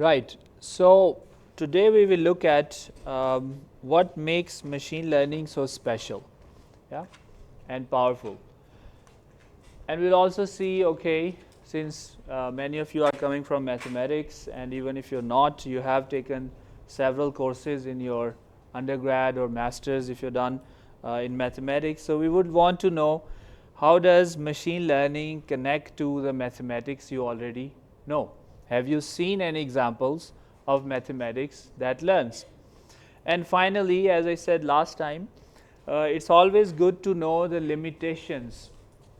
Right. So today we will look at what makes machine learning so special, yeah, and powerful. And we'll also see, okay, since many of you are coming from mathematics, and even if you're not, you have taken several courses in your undergrad or masters if you're done in mathematics. So we would want to know, how does machine learning connect to the mathematics you already know? Have you seen any examples of mathematics that learns? And finally, as I said last time, it's always good to know the limitations,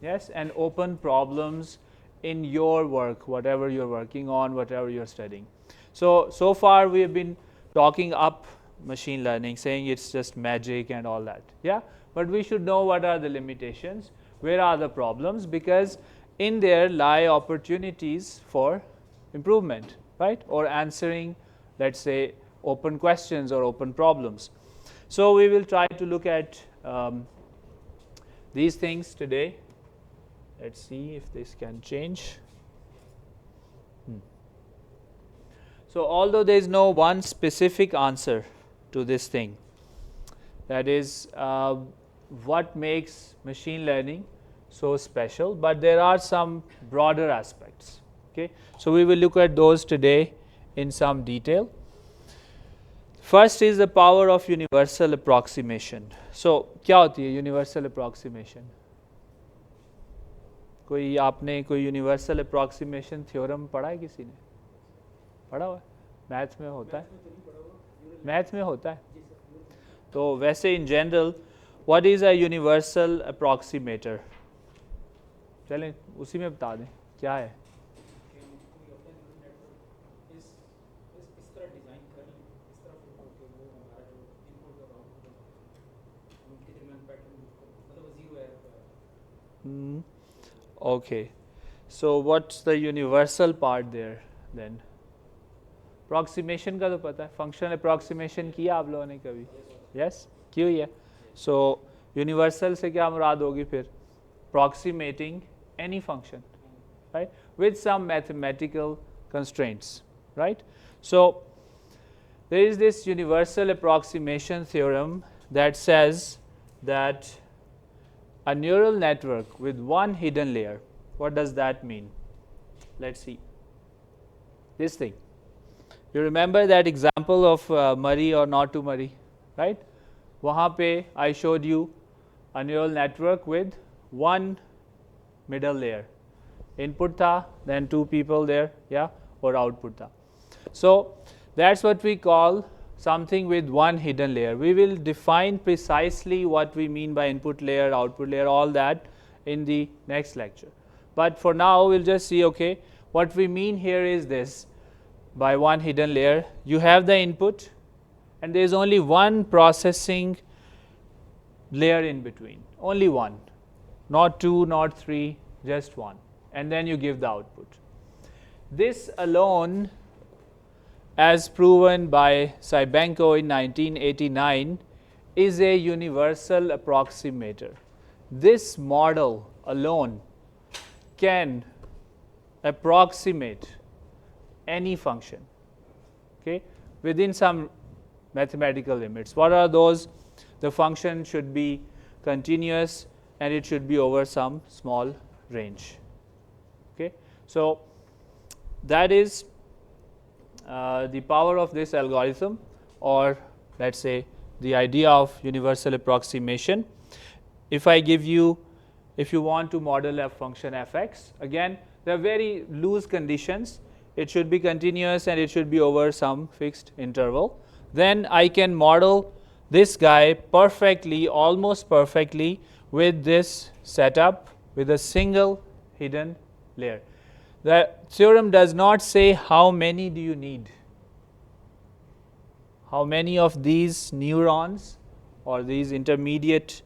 yes, and open problems in your work, whatever you're working on, whatever you're studying. So far we have been talking up machine learning, saying it's just magic and all that, yeah, but we should know what are the limitations, where are the problems, because in there lie opportunities for improvement, right, or answering, let's say, open questions or open problems. So we will try to look at these things today. Let's see if this can change. So although there is no one specific answer to this thing, that is what makes machine learning so special, but there are some broader aspects. Okay, so we will look at those today in some detail. First is the power of universal approximation. So क्या होती है universal approximation? कोई आपने कोई universal approximation theorem पढ़ा है किसी ने? पढ़ा हुआ है? मैथ में होता है? मैथ में होता है? तो वैसे in general, what is a universal approximator? चलें उसी में बता दें क्या है? Okay, so what's the universal part there then? Approximation का तो पता है, functional approximation किया आप लोगों ने कभी? Yes, क्यों है? So universal से क्या मुराद होगी फिर? Approximating any function, right, with some mathematical constraints, right? So there is this universal approximation theorem that says that a neural network with one hidden layer. What does that mean? Let's see. This thing. You remember that example of Murray or not to Murray, right? वहाँ पे I showed you a neural network with one middle layer. Input था, then two people there, yeah, or output था. So that's what we call something with one hidden layer. We will define precisely what we mean by input layer, output layer, all that in the next lecture. But for now, we'll just see, okay, what we mean here is this. By one hidden layer, you have the input, and there is only one processing layer in between. Only one. Not two, not three, just one. And then you give the output. This alone, as proven by Cybenko in 1989, is a universal approximator. This model alone can approximate any function, okay, within some mathematical limits. What are those? The function should be continuous and it should be over some small range. Okay, so that is the power of this algorithm, or let's say the idea of universal approximation. If I give you, if you want to model a function fx, again there are very loose conditions. It should be continuous and it should be over some fixed interval. Then I can model this guy perfectly, almost perfectly, with this setup with a single hidden layer. The theorem does not say how many do you need, how many of these neurons or these intermediate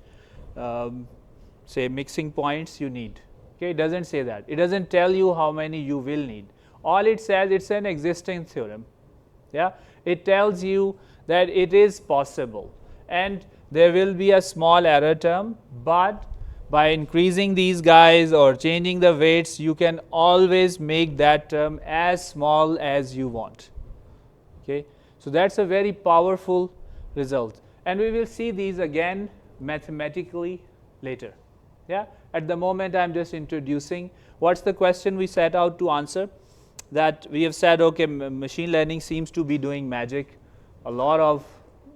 say mixing points you need. Okay, it doesn't say that. It doesn't tell you how many you will need. All it says, it's an existing theorem. Yeah, it tells you that it is possible, and there will be a small error term, but by increasing these guys or changing the weights, you can always make that term as small as you want. Okay, so that's a very powerful result, and we will see these again mathematically later. Yeah, at the moment I'm just introducing what's the question we set out to answer. That we have said, okay, machine learning seems to be doing magic, a lot of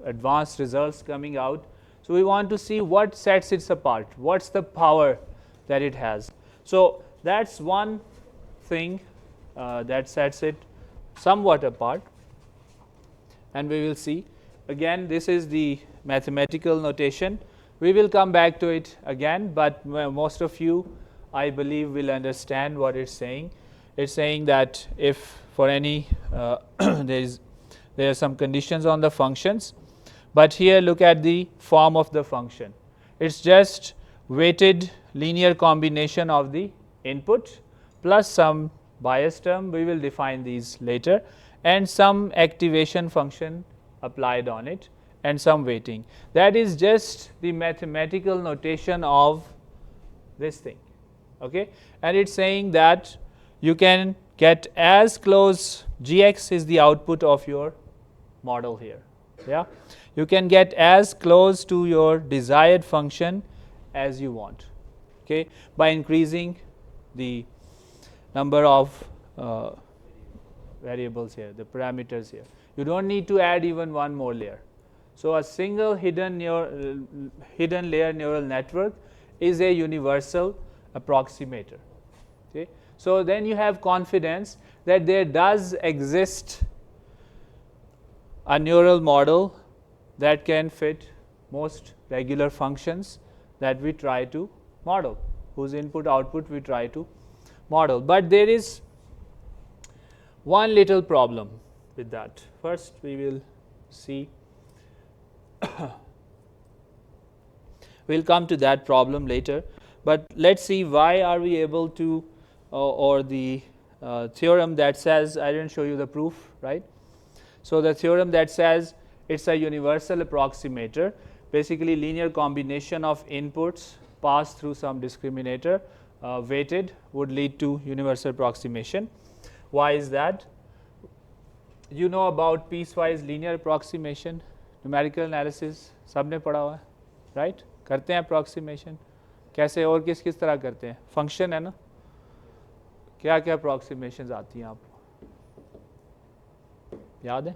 advanced results coming out. So we want to see what sets it apart, what's the power that it has. So that's one thing that sets it somewhat apart, and we will see. Again, this is the mathematical notation. We will come back to it again, but most of you, I believe, will understand what it's saying. It's saying that if for any there are some conditions on the functions, but here look at the form of the function. It's just weighted linear combination of the input plus some bias term, we will define these later, and some activation function applied on it and some weighting. That is just the mathematical notation of this thing. Okay, and it's saying that you can get as close, gx is the output of your model here. Yeah, you can get as close to your desired function as you want, okay, by increasing the number of variables here, the parameters here. You don't need to add even one more layer. So a single hidden layer neural network is a universal approximator. Okay, so then you have confidence that there does exist a neural model that can fit most regular functions that we try to model, whose input output we try to model. But there is one little problem with that. First we will see we'll come to that problem later, but let's see why are we able to or the theorem that says, I didn't show you the proof, right? So the theorem that says it's a universal approximator, basically linear combination of inputs passed through some discriminator weighted would lead to universal approximation. Why is that? You know about piecewise linear approximation, numerical analysis, सबने पढ़ा हुआ है, right? करते हैं approximation, कैसे और किस किस तरह करते हैं? Function है ना? क्या क्या approximations आती हैं आपको? याद है?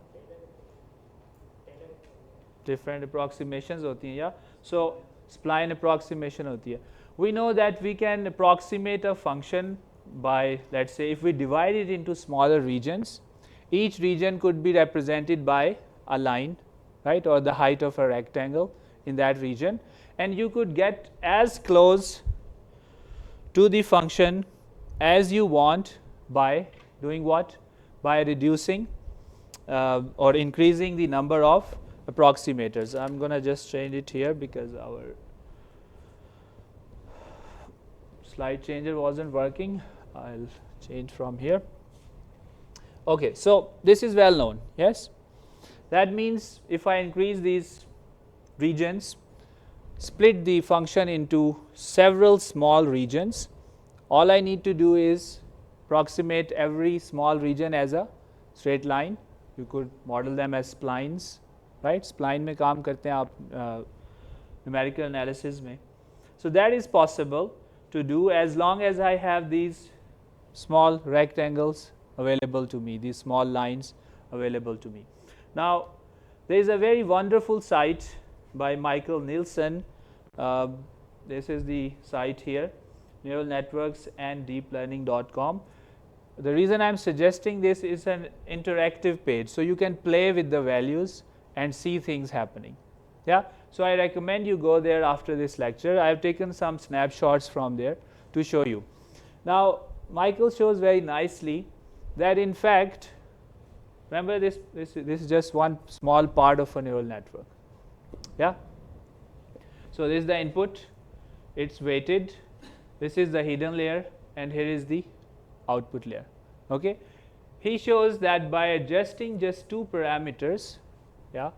Different approximations होती हैं, या? So spline approximation होती है. We know that we can approximate a function by, let's say, if we divide it into smaller regions, each region could be represented by a line, right, or the height of a rectangle in that region, and you could get as close to the function as you want by doing what? By reducing or increasing the number of approximators. I'm going to just change it here because our slide changer wasn't working. I'll change from here. Okay, so this is well known, yes? That means if I increase these regions, split the function into several small regions, all I need to do is approximate every small region as a straight line. You could model them as splines, right? Spline में काम करते हैं आप numerical analysis में. So that is possible to do as long as I have these small rectangles available to me, these small lines available to me. Now there is a very wonderful site by Michael Nielsen. This is the site here, neural networks and deeplearning.com. The reason I'm suggesting this is an interactive page, so you can play with the values and see things happening. Yeah, so I recommend you go there after this lecture. I have taken some snapshots from there to show you. Now Michael shows very nicely that in fact, remember this is just one small part of a neural network. Yeah, so this is the input, it's weighted, this is the hidden layer, and here is the output layer. Okay, he shows that by adjusting just two parameters, yeah,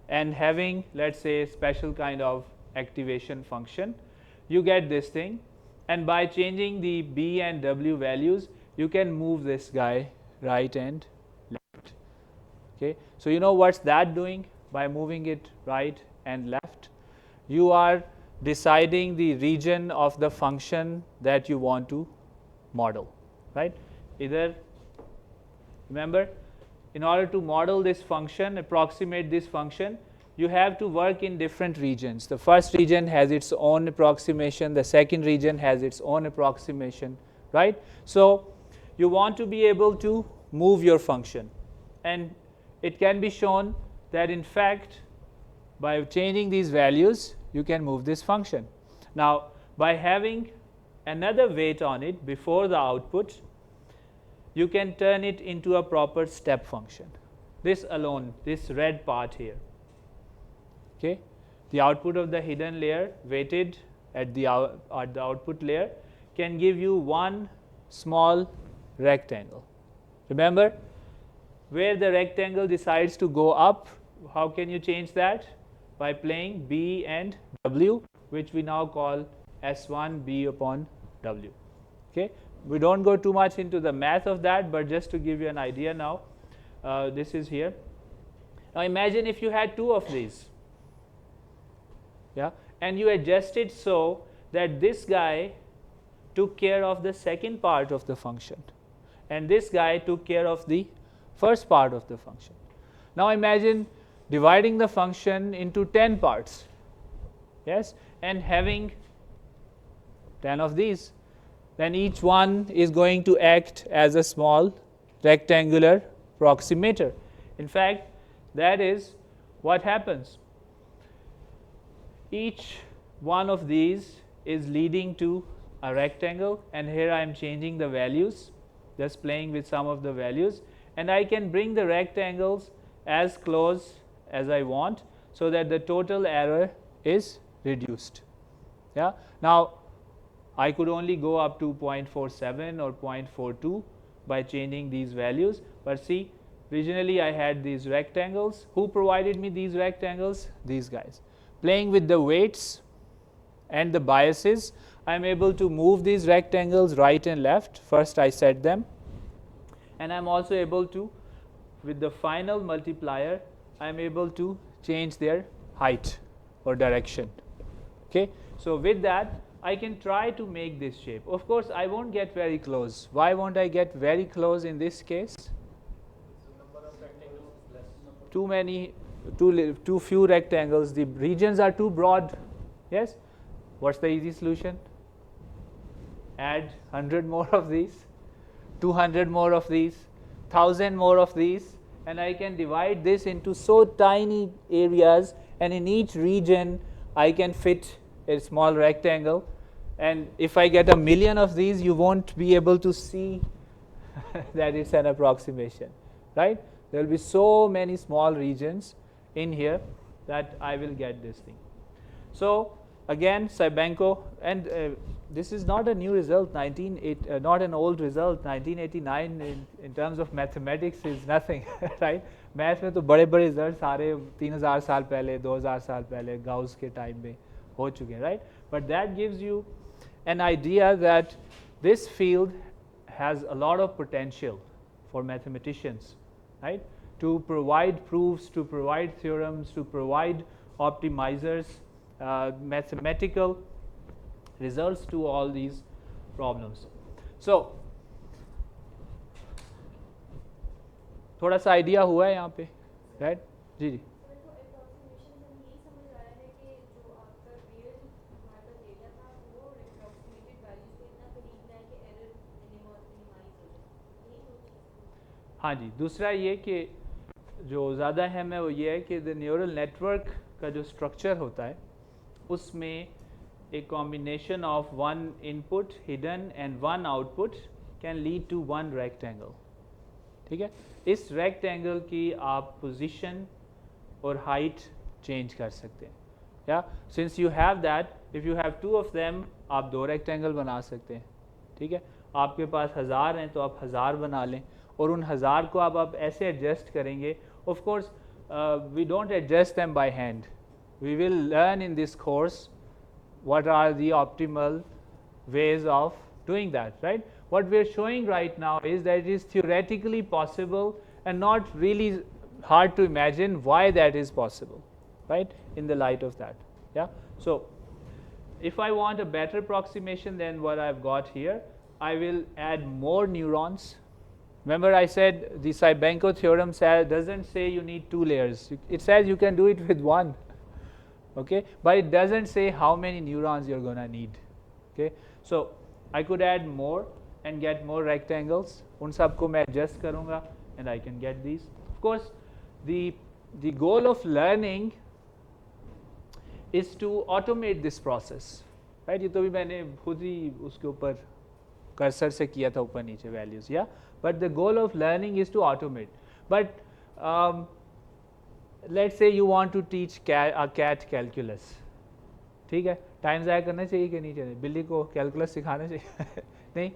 and having, let's say, a special kind of activation function, you get this thing, and by changing the b and w values, you can move this guy right and left. Okay, so you know what's that doing? By moving it right and left, you are deciding the region of the function that you want to model, right? Either, remember, in order to model this function, approximate this function, you have to work in different regions. The first region has its own approximation, the second region has its own approximation, right? So you want to be able to move your function, and it can be shown that in fact by changing these values you can move this function. Now by having another weight on it before the output, you can turn it into a proper step function. This alone, this red part here, okay, the output of the hidden layer weighted at the output layer can give you one small rectangle. Remember, where the rectangle decides to go up, how can you change that? By playing B and W, which we now call S1 B upon W. Okay, we don't go too much into the math of that, but just to give you an idea now, this is here. Now imagine if you had two of these, yeah, and you adjust it so that this guy took care of the second part of the function and this guy took care of the first part of the function. Now imagine dividing the function into 10 parts, yes, and having 10 of these. Then each one is going to act as a small rectangular approximator. In fact, that is what happens. Each one of these is leading to a rectangle, and here I am changing the values, just playing with some of the values, and I can bring the rectangles as close as I want so that the total error is reduced. Yeah. Now I could only go up to 0.47 or 0.42 by changing these values, but see, originally I had these rectangles. Who provided me these rectangles? These guys. Playing with the weights and the biases, I am able to move these rectangles right and left. First I set them, and I am also able to, with the final multiplier, I am able to change their height or direction. Okay, so with that I can try to make this shape. Of course I won't get very close. Why won't I get very close in this case? Too many, too few rectangles. The regions are too broad. Yes. What's the easy solution? Add 100 more of these, 200 more of these, 1000 more of these, and I can divide this into so tiny areas, and in each region I can fit a small rectangle. And if I get 1,000,000 of these, you won't be able to see that it's an approximation, right? There will be so many small regions in here that I will get this thing. So again, Sabenko, and this is not a new result, not an old result. 1989 in terms of mathematics is nothing, right? Math में तो बड़े-बड़े result सारे 3000 साल पहले, 2000 साल पहले Gauss के time में हो चुके हैं, right? But that gives you an idea that this field has a lot of potential for mathematicians, right? To provide proofs, to provide theorems, to provide optimizers, mathematical results to all these problems. So थोड़ा सा idea हुआ है यहाँ पे, right? जी जी. हाँ जी, दूसरा ये कि जो ज़्यादा अहम है वो ये है कि द न्यूरल नेटवर्क का जो स्ट्रक्चर होता है उसमें एक combination of one input hidden and one output can lead to one rectangle. ठीक है, इस रेक्टेंगल की आप पोजीशन और हाइट चेंज कर सकते हैं. या since you have that, if you have two of them, आप दो रेक्टेंगल बना सकते हैं. ठीक है, आपके पास 1000 हैं तो आप 1000 बना लें, और उन 1000 को आप ऐसे एडजस्ट करेंगे. Of course we don't adjust them by hand. We will learn in this course what are the optimal ways of doing that, right? What we are showing right now is that it is theoretically possible and not really hard to imagine why that is possible, right, in the light of that. Yeah. So if I want a better approximation than what I've got here, I will add more neurons. Remember I said the Cybenko theorem doesn't say you need 2 layers. It says you can do it with 1. Okay, but it doesn't say how many neurons you're going to need. Okay, so I could add more and get more rectangles. उन सबको मैं adjust करूँगा and I can get these. Of course, the goal of learning is to automate this process, right? ये तो भी मैंने खुद ही उसके ऊपर cursor से किया था ऊपर नीचे values, yeah. But the goal of learning is to automate. But let's say you want to teach a cat calculus. ठीक है, टाइम ज़ाया करना चाहिए कि नहीं चाहिए? बिल्ली को कैलकुलस सिखाना चाहिए नहीं.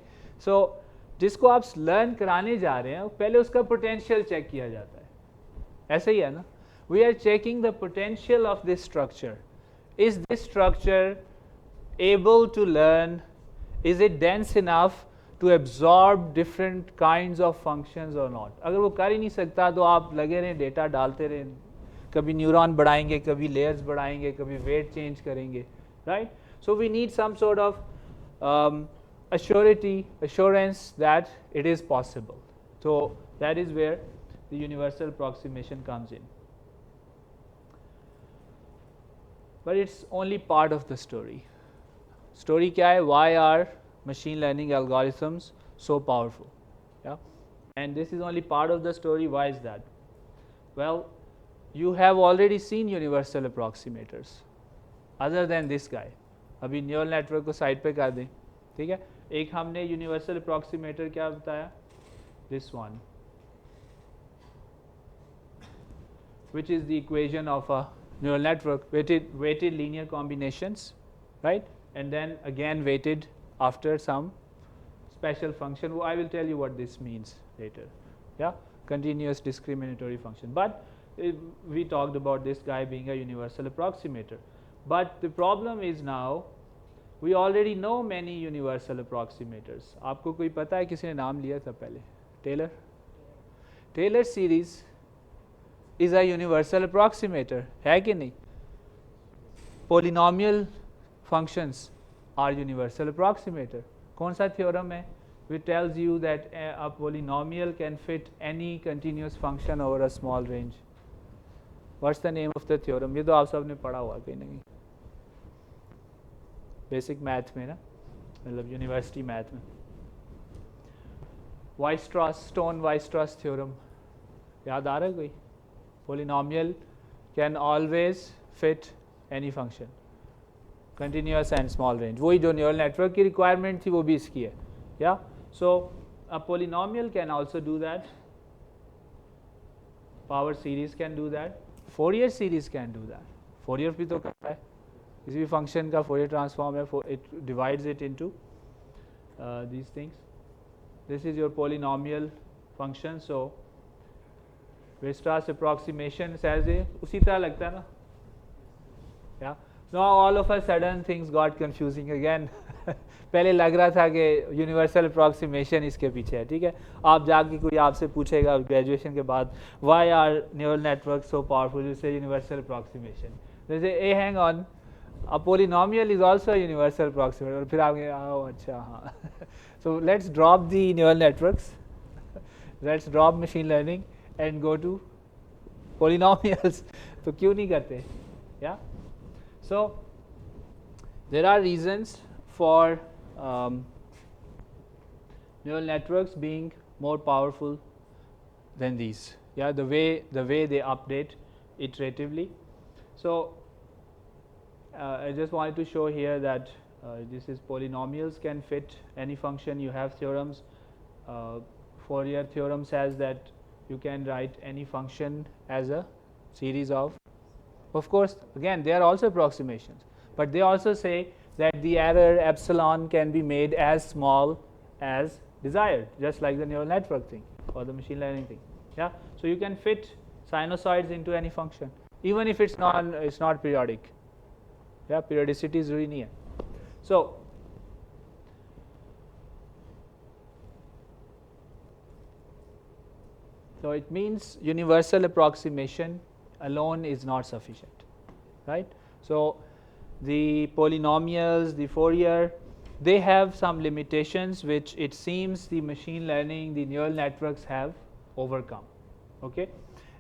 सो जिसको आप लर्न कराने जा रहे हैं पहले उसका पोटेंशियल चेक किया जाता है, ऐसे ही है ना. We are checking the potential of this structure. Is this structure able to learn? Is it dense enough to absorb different kinds of functions or not? अगर वो कर ही नहीं सकता तो आप लगे रहें डेटा डालते रहें, कभी न्यूरॉन बढ़ाएंगे, कभी लेयर्स बढ़ाएंगे, कभी वेट चेंज करेंगे, right. So we need some sort of assurance that it is possible. So that is where the universal approximation comes in. But it's only part of the story. Story क्या है? Why are machine learning algorithms so powerful? Yeah, and this is only part of the story. Why is that? Well, you have already seen universal approximators other than this guy. अभी neural network को side पे कर दें, ठीक है. एक हमने universal अप्रॉक्सीमेटर क्या बताया? This one, which is the equation of a neural network, weighted linear combinations, right, and then again weighted after some special function. I will tell you what this means later. Yeah, continuous discriminatory function. But we talked about this guy being a universal approximator. But the problem is now we already know many universal approximators. आपको कोई पता है किसी ने नाम लिया था पहले? Taylor. Taylor series is a universal approximator, है कि नहीं? Polynomial functions are universal approximator. कौन सा theorem है? Which tells you that a polynomial can fit any continuous function over a small range. What's the name of the theorem? ये तो आप सब ने पढ़ा हुआ कहीं ना कहीं बेसिक मैथ में ना, मतलब यूनिवर्सिटी मैथ में. Weierstrass theorem याद आ रहा है कोई? Polynomial can always fit any function, continuous and small range. वही जो न्यूरल नेटवर्क की रिक्वायरमेंट थी वो भी इसकी है. या सो a polynomial can also do that. Power series can do that. Fourier series can do that. Fourier भी तो करता है. किसी भी फंक्शन का Fourier ट्रांसफॉर्म है, it divides it into these things. This is your polynomial function. So Weierstrass approximation says उसी तरह लगता है ना. Yeah. Now all of a sudden things got confusing again. पहले लग रहा था कि यूनिवर्सल अप्रॉक्सीमेशन इसके पीछे है, ठीक है. आप जाके कोई आपसे पूछेगा ग्रेजुएशन के बाद why are neural network so powerful, you say universal approximation. जैसे ए hang on, a polynomial is also a universal approximator. और फिर आप अच्छा हाँ. So let's drop the neural networks, let's drop machine learning and go to polynomials. तो क्यों नहीं करते? Yeah. So there are reasons for neural networks being more powerful than these. Yeah, the way they update iteratively. So I just wanted to show here that this is polynomials can fit any function. You have theorems. Fourier theorem says that you can write any function as a series of course, again they are also approximations, but they also say that the error epsilon can be made as small as desired, just like the neural network thing or the machine learning thing. Yeah, so you can fit sinusoids into any function, even if it's not periodic. Yeah, periodicity is really near. So So it means universal approximation alone is not sufficient, right? So the polynomials, the Fourier, they have some limitations which it seems the machine learning, the neural networks have overcome. Okay,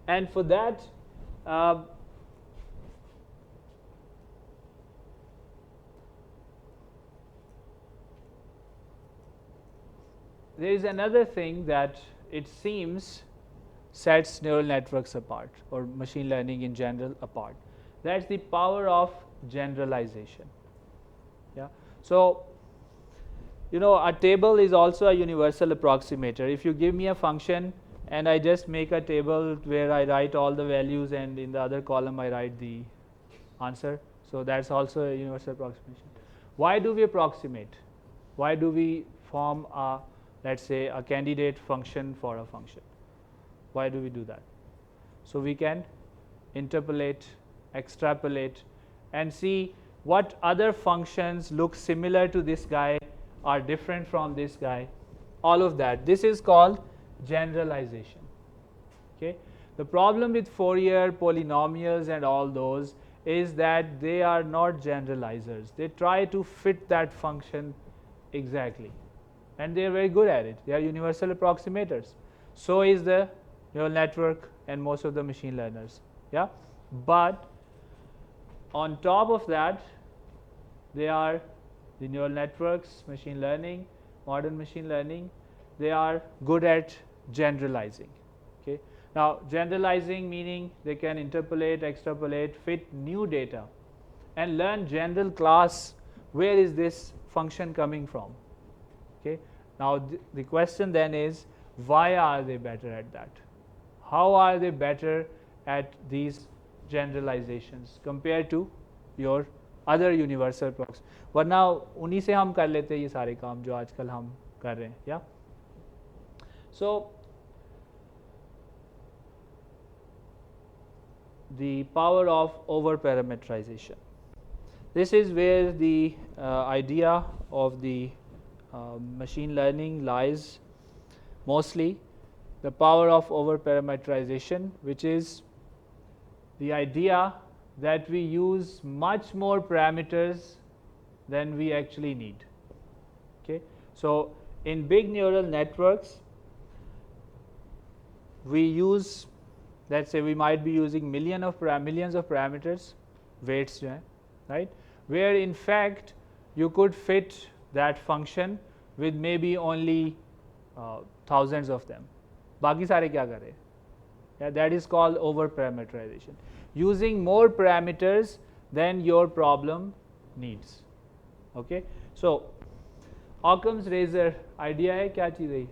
and for that, there is another thing that it seems sets neural networks apart, or machine learning in general apart. That's the power of generalization. Yeah. So, you know, a table is also a universal approximator. If you give me a function and I just make a table where I write all the values and in the other column I write the answer, so that's also a universal approximation. Why do we approximate? Why do we form a, let's say, a candidate function for a function? Why do we do that? So we can interpolate, extrapolate, and see what other functions look similar to this guy, are different from this guy, all of that. This is called generalization. Okay. The problem with Fourier, polynomials and all those is that they are not generalizers. They try to fit that function exactly, and they are very good at it. They are universal approximators. So is the neural network and most of the machine learners. Yeah, but on top of that, they are the neural networks, machine learning, modern machine learning, they are good at generalizing. Okay. Now generalizing meaning they can interpolate, extrapolate, fit new data and learn general class, where is this function coming from. Okay. Now the question then is, why are they better at that? How are they better at these generalizations compared to your other universal proxies? वरना उन्हीं से हम कर लेते हैं ये सारे काम जो आजकल हम कर रहे हैं. Yeah. So the power of over parameterization. This is where the idea of the machine learning lies mostly. The power of over parameterization, which is the idea that we use much more parameters than we actually need. Okay. So in big neural networks, we use, let's say we might be using millions of parameters, weights, right, where in fact you could fit that function with maybe only thousands of them. बाकी सारे क्या कर रहे हैं? Yeah, that is called over parameterization. Using more parameters than your problem needs. Okay. So Occam's razor idea है क्या चीज़ है?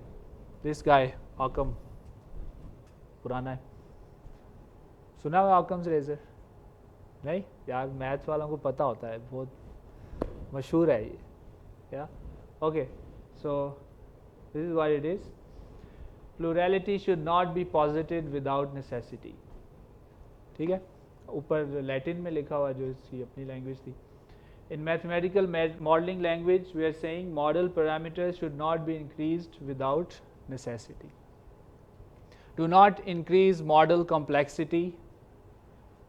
This guy Occam, पुराना है, सुना हुआ Occam's razor? नहीं यार, मैथ्स वालों को पता होता है, बहुत मशहूर है ये. Yeah. Okay. So this is what it is. Plurality should not be posited without necessity. ठीक है, ऊपर लैटिन में लिखा हुआ जो इसकी अपनी लैंग्वेज थी. In mathematical modeling language, we are saying model parameters should not be increased without necessity. Do not increase model complexity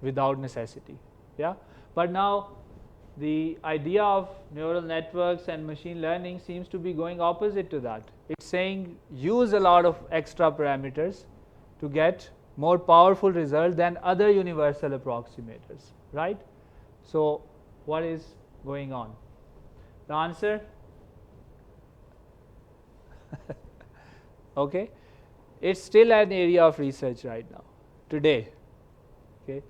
without necessity. Yeah. But now the idea of neural networks and machine learning seems to be going opposite to that. It's saying use a lot of extra parameters to get more powerful result than other universal approximators, right? So what is going on? The answer, okay, it's still an area of research right now, today. Okay,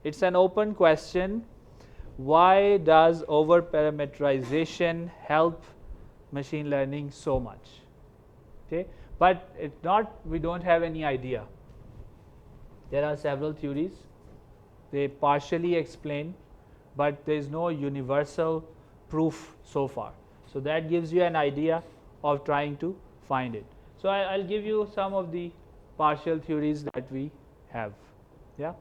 it's an open question. Why does over parameterization help machine learning so much? Okay, but it's not, we don't have any idea. There are several theories, they partially explain, but there is no universal proof so far. So that gives you an idea of trying to find it. So I'll give you some of the partial theories that we have. Yeah,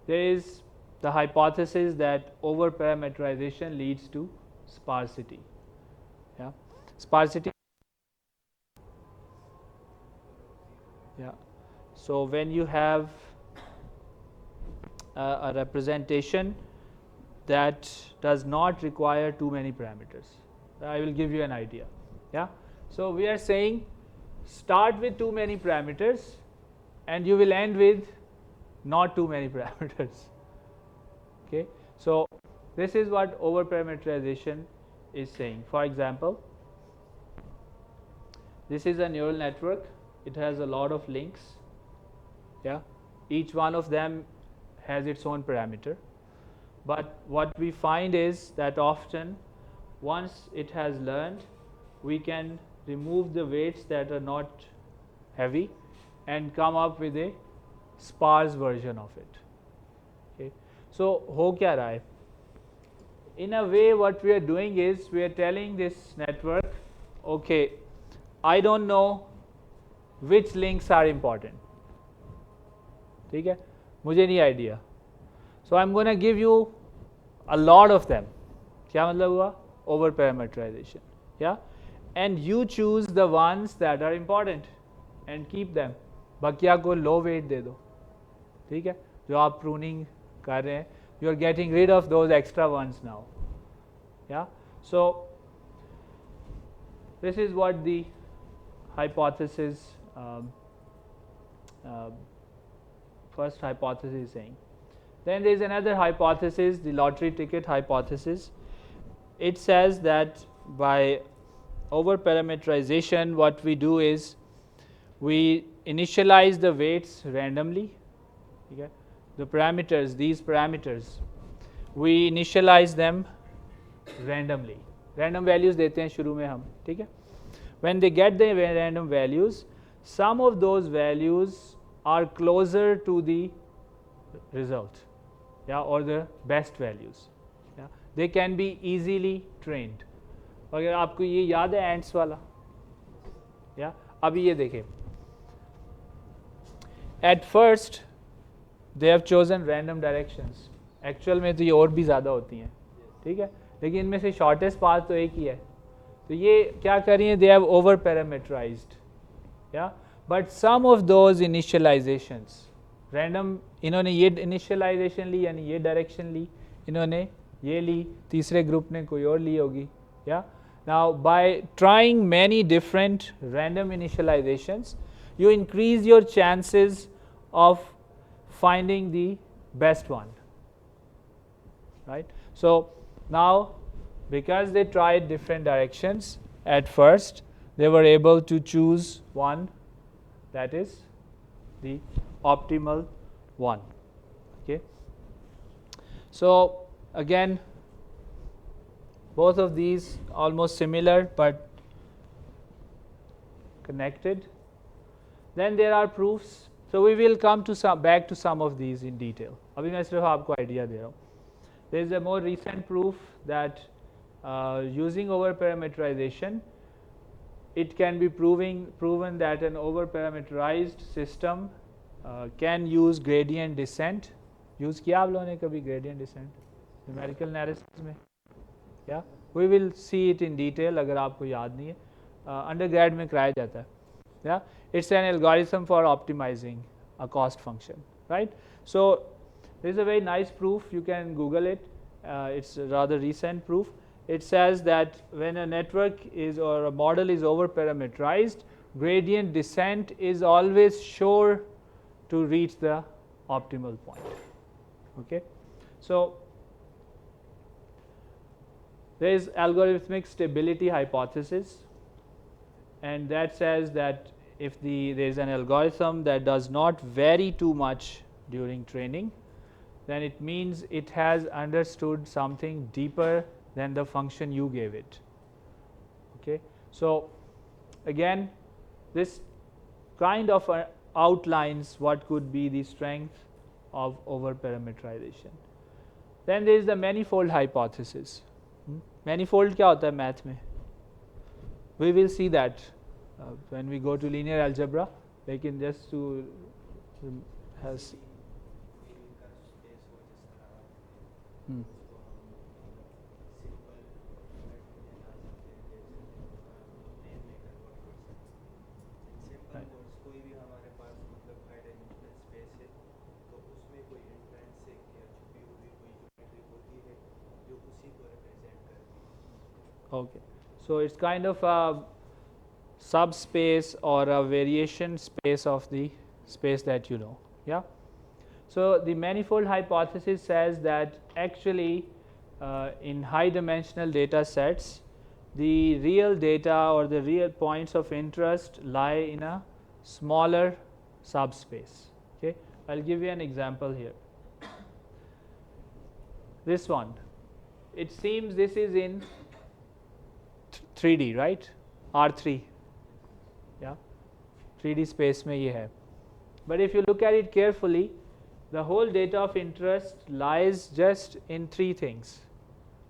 there is the hypothesis that over parameterization leads to sparsity. Yeah, sparsity. Yeah, So when you have a representation that does not require too many parameters, I will give you an idea. Yeah. So we are saying start with too many parameters and you will end with not too many parameters. Okay. So this is what over parameterization is saying. For example, this is a neural network. It has a lot of links. Yeah. Each one of them has its own parameter. But what we find is that often once it has learned, we can remove the weights that are not heavy and come up with a sparse version of it. Okay. So ho kya raha hai? In a way, what we are doing is we are telling this network, okay, I don't know which links are important. ठीक है, मुझे नहीं idea. So I'm going to give you a lot of them. क्या मतलब हुआ? Over parameterization. Yeah, and you choose the ones that are important and keep them. बकिया को low weight दे दो. ठीक है, जो आप pruning कर रहे हैं, you are getting rid of those extra ones now. Yeah, so this is what the hypothesis, first hypothesis is saying. Then there is another hypothesis, the lottery ticket hypothesis. It says that by over parameterization, what we do is we initialize the weights randomly. Okay? The parameters, these parameters, we initialize them randomly. Random values देते हैं शुरू में हम, ठीक है? When they get the random values, some of those values are closer to the result, yeah, or the best values. Yeah, they can be easily trained. अगर आपको ये याद है ants वाला, yeah, अभी ये देखें. At first, they have chosen random directions. Actual में तो ये और भी ज़्यादा होती हैं, ठीक है? लेकिन इनमें से shortest path तो एक ही है. तो ये क्या कर रही हैं? They have over parameterized, yeah. But some of those initializations, random, इन्होंने ये initialization ली यानी ये direction ली, इन्होंने ये ली, तीसरे ग्रुप ने कोई और ली होगी, yeah. Now by trying many different random initializations, you increase your chances of finding the best one, right? So now, because they tried different directions at first, they were able to choose one that is the optimal one. Okay. So again, both of these almost similar but connected. Then there are proofs. So we will come to back to some of these in detail. अभी मैं सिर्फ आपको idea दे रहा हूँ. There is a more recent proof that using over parameterization, it can be proven that an over parameterized system can use gradient descent. Use किया आप लोगों ने कभी gradient descent numerical analysis में? Yeah, we will see it in detail अगर आपको याद नहीं है. Undergrad में कराया जाता है. Yeah, it's an algorithm for optimizing a cost function, right? So this is a very nice proof. You can Google it. It's a rather recent proof. It says that when a network is or a model is over parameterized, gradient descent is always sure to reach the optimal point. Okay, so there is algorithmic stability hypothesis, and that says that if there is an algorithm that does not vary too much during training, then it means it has understood something deeper than the function you gave it. Okay, so again, this kind of outlines what could be the strength of over parameterization. Then there is the manifold hypothesis. Manifold क्या होता है math में? We will see that when we go to linear algebra. लेकिन just to has Okay, so it's kind of a subspace or a variation space of the space that you know. Yeah. So the manifold hypothesis says that actually in high dimensional data sets, the real data or the real points of interest lie in a smaller subspace. Okay, I'll give you an example here. This one, it seems this is in 3D, right? R3, yeah, 3D space में ये है. But if you look at it carefully, the whole data of interest lies just in three things.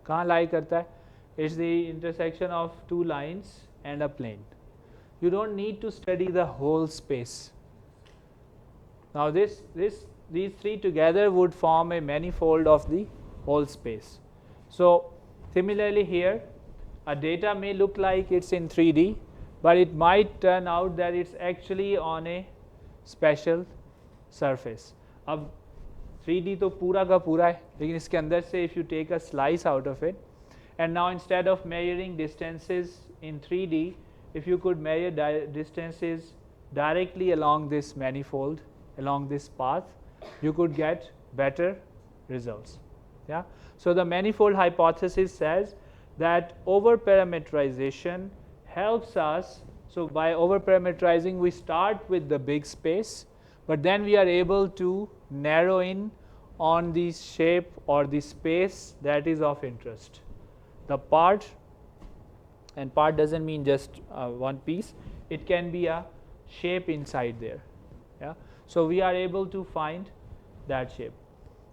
कहाँ lie करता है? It's the intersection of two lines and a plane. You don't need to study the whole space. Now these three together would form a manifold of the whole space. So similarly here, a data may look like it's in 3D, but it might turn out that it's actually on a special surface. अब 3D तो पूरा का पूरा है, लेकिन इसके अंदर से if you take a slice out of it, and now instead of measuring distances in 3D, if you could measure distances directly along this manifold, along this path, you could get better results. Yeah. So the manifold hypothesis says that over-parameterization helps us. So by over-parameterizing, we start with the big space, but then we are able to narrow in on the shape or the space that is of interest. The part, and part doesn't mean just one piece, it can be a shape inside there. Yeah. So we are able to find that shape.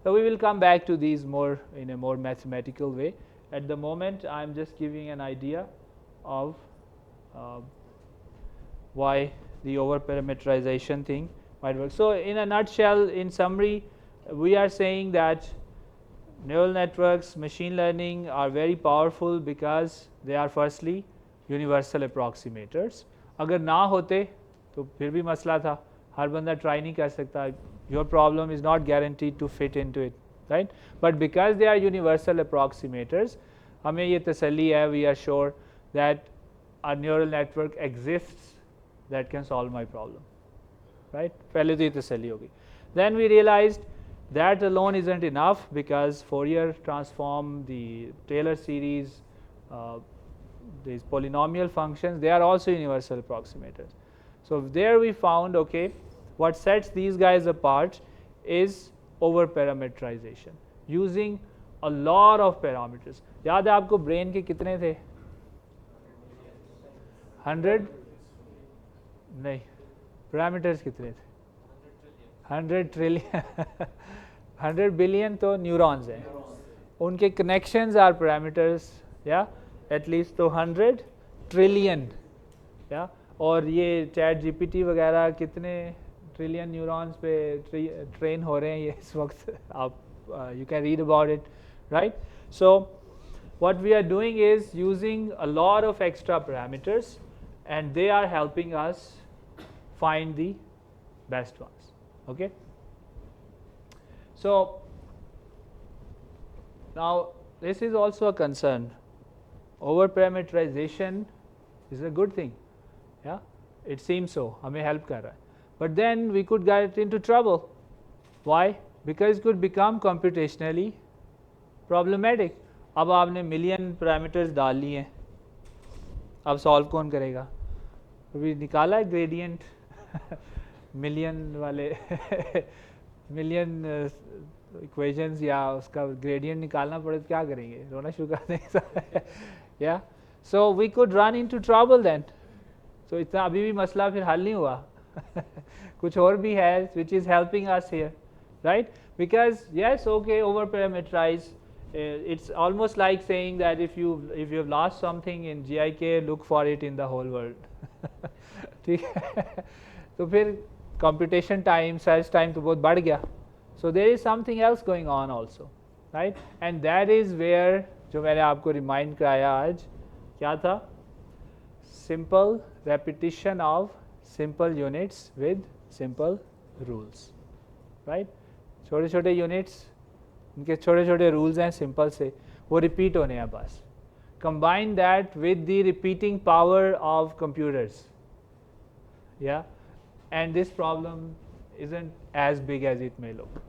So we will come back to these more in a more mathematical way. At the moment, I am just giving an idea of why the over-parameterization thing might work. So in a nutshell, in summary, we are saying that neural networks, machine learning are very powerful because they are firstly universal approximators. अगर ना होते तो फिर भी मसला था, हर बंदा try नहीं कर सकता. Your problem is not guaranteed to fit into it, right? But because they are universal approximators, हमें ये तसल्ली है, we are sure that a neural network exists that can solve my problem, right? पहले तो ये तसल्ली होगी. Then we realized that alone isn't enough because Fourier transform, the Taylor series, these polynomial functions, they are also universal approximators. So there we found, okay, what sets these guys apart is over-parameterization using a lot of parameters. याद है आपको brain के कितने थे? 100 नहीं, parameters कितने थे? 100 trillion 100 billion तो न्यूरॉन्स हैं, उनके कनेक्शंस आर पैरामीटर्स, या एटलीस्ट तो 100 ट्रिलियन, या और ये चैट जीपीटी वगैरह कितने ट्रिलियन न्यूरॉन्स पे ट्रेन हो रहे हैं ये इस वक्त. आप you can read about it, right? So what we are doing is using a lot of extra parameters, and they are helping us find the best ones. Okay, so now this is also a concern. Over parameterization is a good thing, yeah, it seems so, हमें help कर रहा है. But then we could get into trouble. Why? Because it could become computationally problematic. अब आपने million parameters डाल लिए हैं, अब सॉल्व कौन करेगा? अभी निकाला है ग्रेडियंट मिलियन वाले मिलियन इक्वेशंस, या उसका ग्रेडियंट निकालना पड़े तो क्या करेंगे? रोना शुरू कर देंगे. या so we could run into trouble then. So इतना अभी भी मसला फिर हल नहीं हुआ. कुछ और भी है which is helping us here, right? Because yes, okay, over parameterize, it's almost like saying that if you have lost something in GIK, look for it in the whole world. ठीक है, तो फिर computation time, search time तो बहुत बढ़ गया. So there is something else going on also, right? And that is where जो मैंने आपको remind कराया आज क्या था? Simple repetition of simple units with simple rules, right? छोटे छोटे यूनिट्स, उनके छोटे छोटे रूल्स हैं सिंपल से, वो रिपीट होने हैं बस. combine that with the repeating power of computers, yeah, and this problem isn't as big as it may look,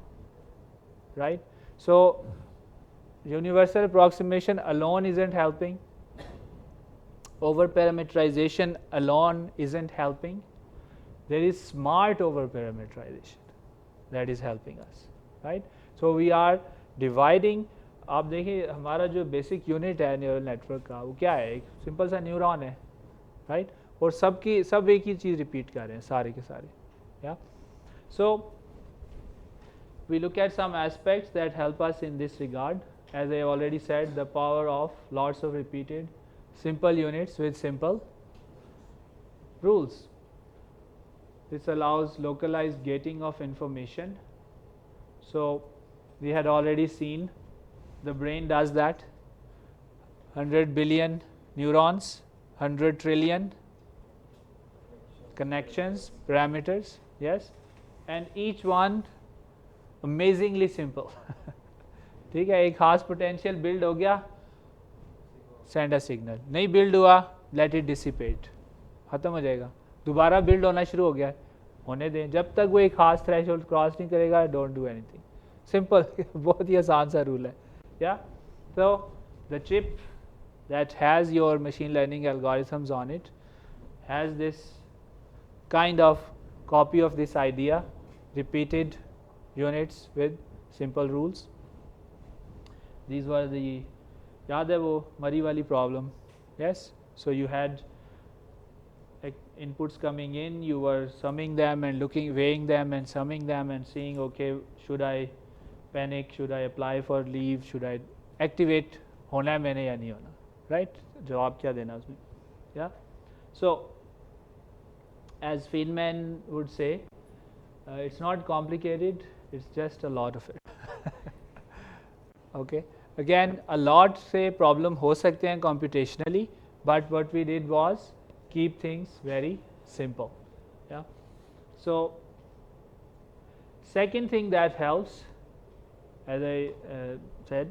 right? So universal approximation alone isn't helping, over parameterization alone isn't helping. There is smart over parameterization that is helping us, right? So we are dividing. आप देखिए हमारा जो basic unit है neural network का वो क्या है, एक सिंपल सा न्यूरॉन है, राइट? और सब एक ही चीज़ रिपीट कर रहे हैं सारे के सारे, या? So we look at some aspects that help us in this regard. As I already said, the power of lots of repeated simple units with simple rules. This allows localized gating of information. So we had already seen the brain does that. 100 billion neurons, 100 trillion connections, parameters, yes, and each one amazingly simple. ठीक है, एक खास potential build हो गया, send a signal, नहीं build हुआ, let it dissipate, ख़त्म हो जाएगा, दोबारा बिल्ड होना शुरू हो गया, होने दें, जब तक वो एक खास थ्रेशोल्ड क्रॉस नहीं करेगा, डोंट डू एनीथिंग, सिंपल, बहुत ही आसान सा रूल है, या? तो the chip that has your machine learning algorithms on it has this kind of copy of this idea, repeated units with simple rules. These were the, yaad hai wo mari wali problem, yes? So you had inputs coming in, you were summing them and looking, weighing them and summing them and seeing, okay, should I panic, should I apply for leave, should I activate, hona hai maine ya nahi hona, right? जवाब क्या देना उसमें, yeah? So as Feynman would say, it's not complicated, it's just a lot of it. Okay, again a lot से problem हो सकते हैं computationally, but what we did was keep things very simple, yeah? So second thing that helps, as I said,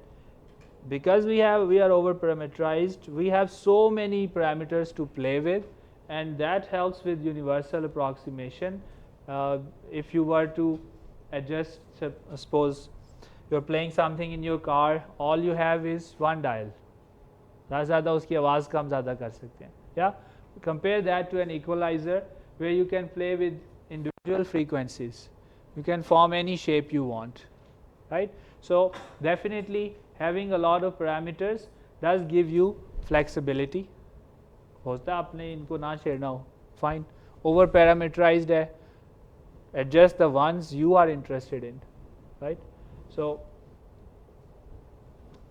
because we are over parameterized, we have so many parameters to play with, and that helps with universal approximation. If you were to adjust, suppose you're playing something in your car, all you have is one dial, ज़्यादा उसकी आवाज़ कम ज़्यादा कर सकते हैं, yeah? Compare that to an equalizer where you can play with individual frequencies, you can form any shape you want, right? So definitely having a lot of parameters does give you flexibility. होता है आपने इनको ना छेड़ना हो, fine. Over parameterized है, adjust the ones you are interested in, right? So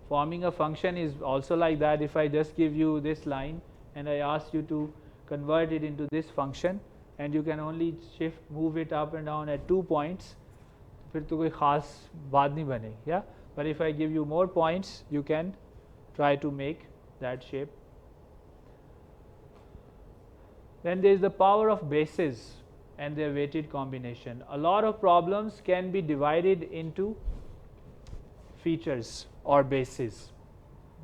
forming a function is also like that. If I just give you this line and I ask you to convert it into this function, and you can only move it up and down at 2 points, फिर तो कोई ख़ास बात नहीं बनेगी, yeah? But if I give you more points, you can try to make that shape. Then there is the power of bases and their weighted combination. A lot of problems can be divided into features or bases,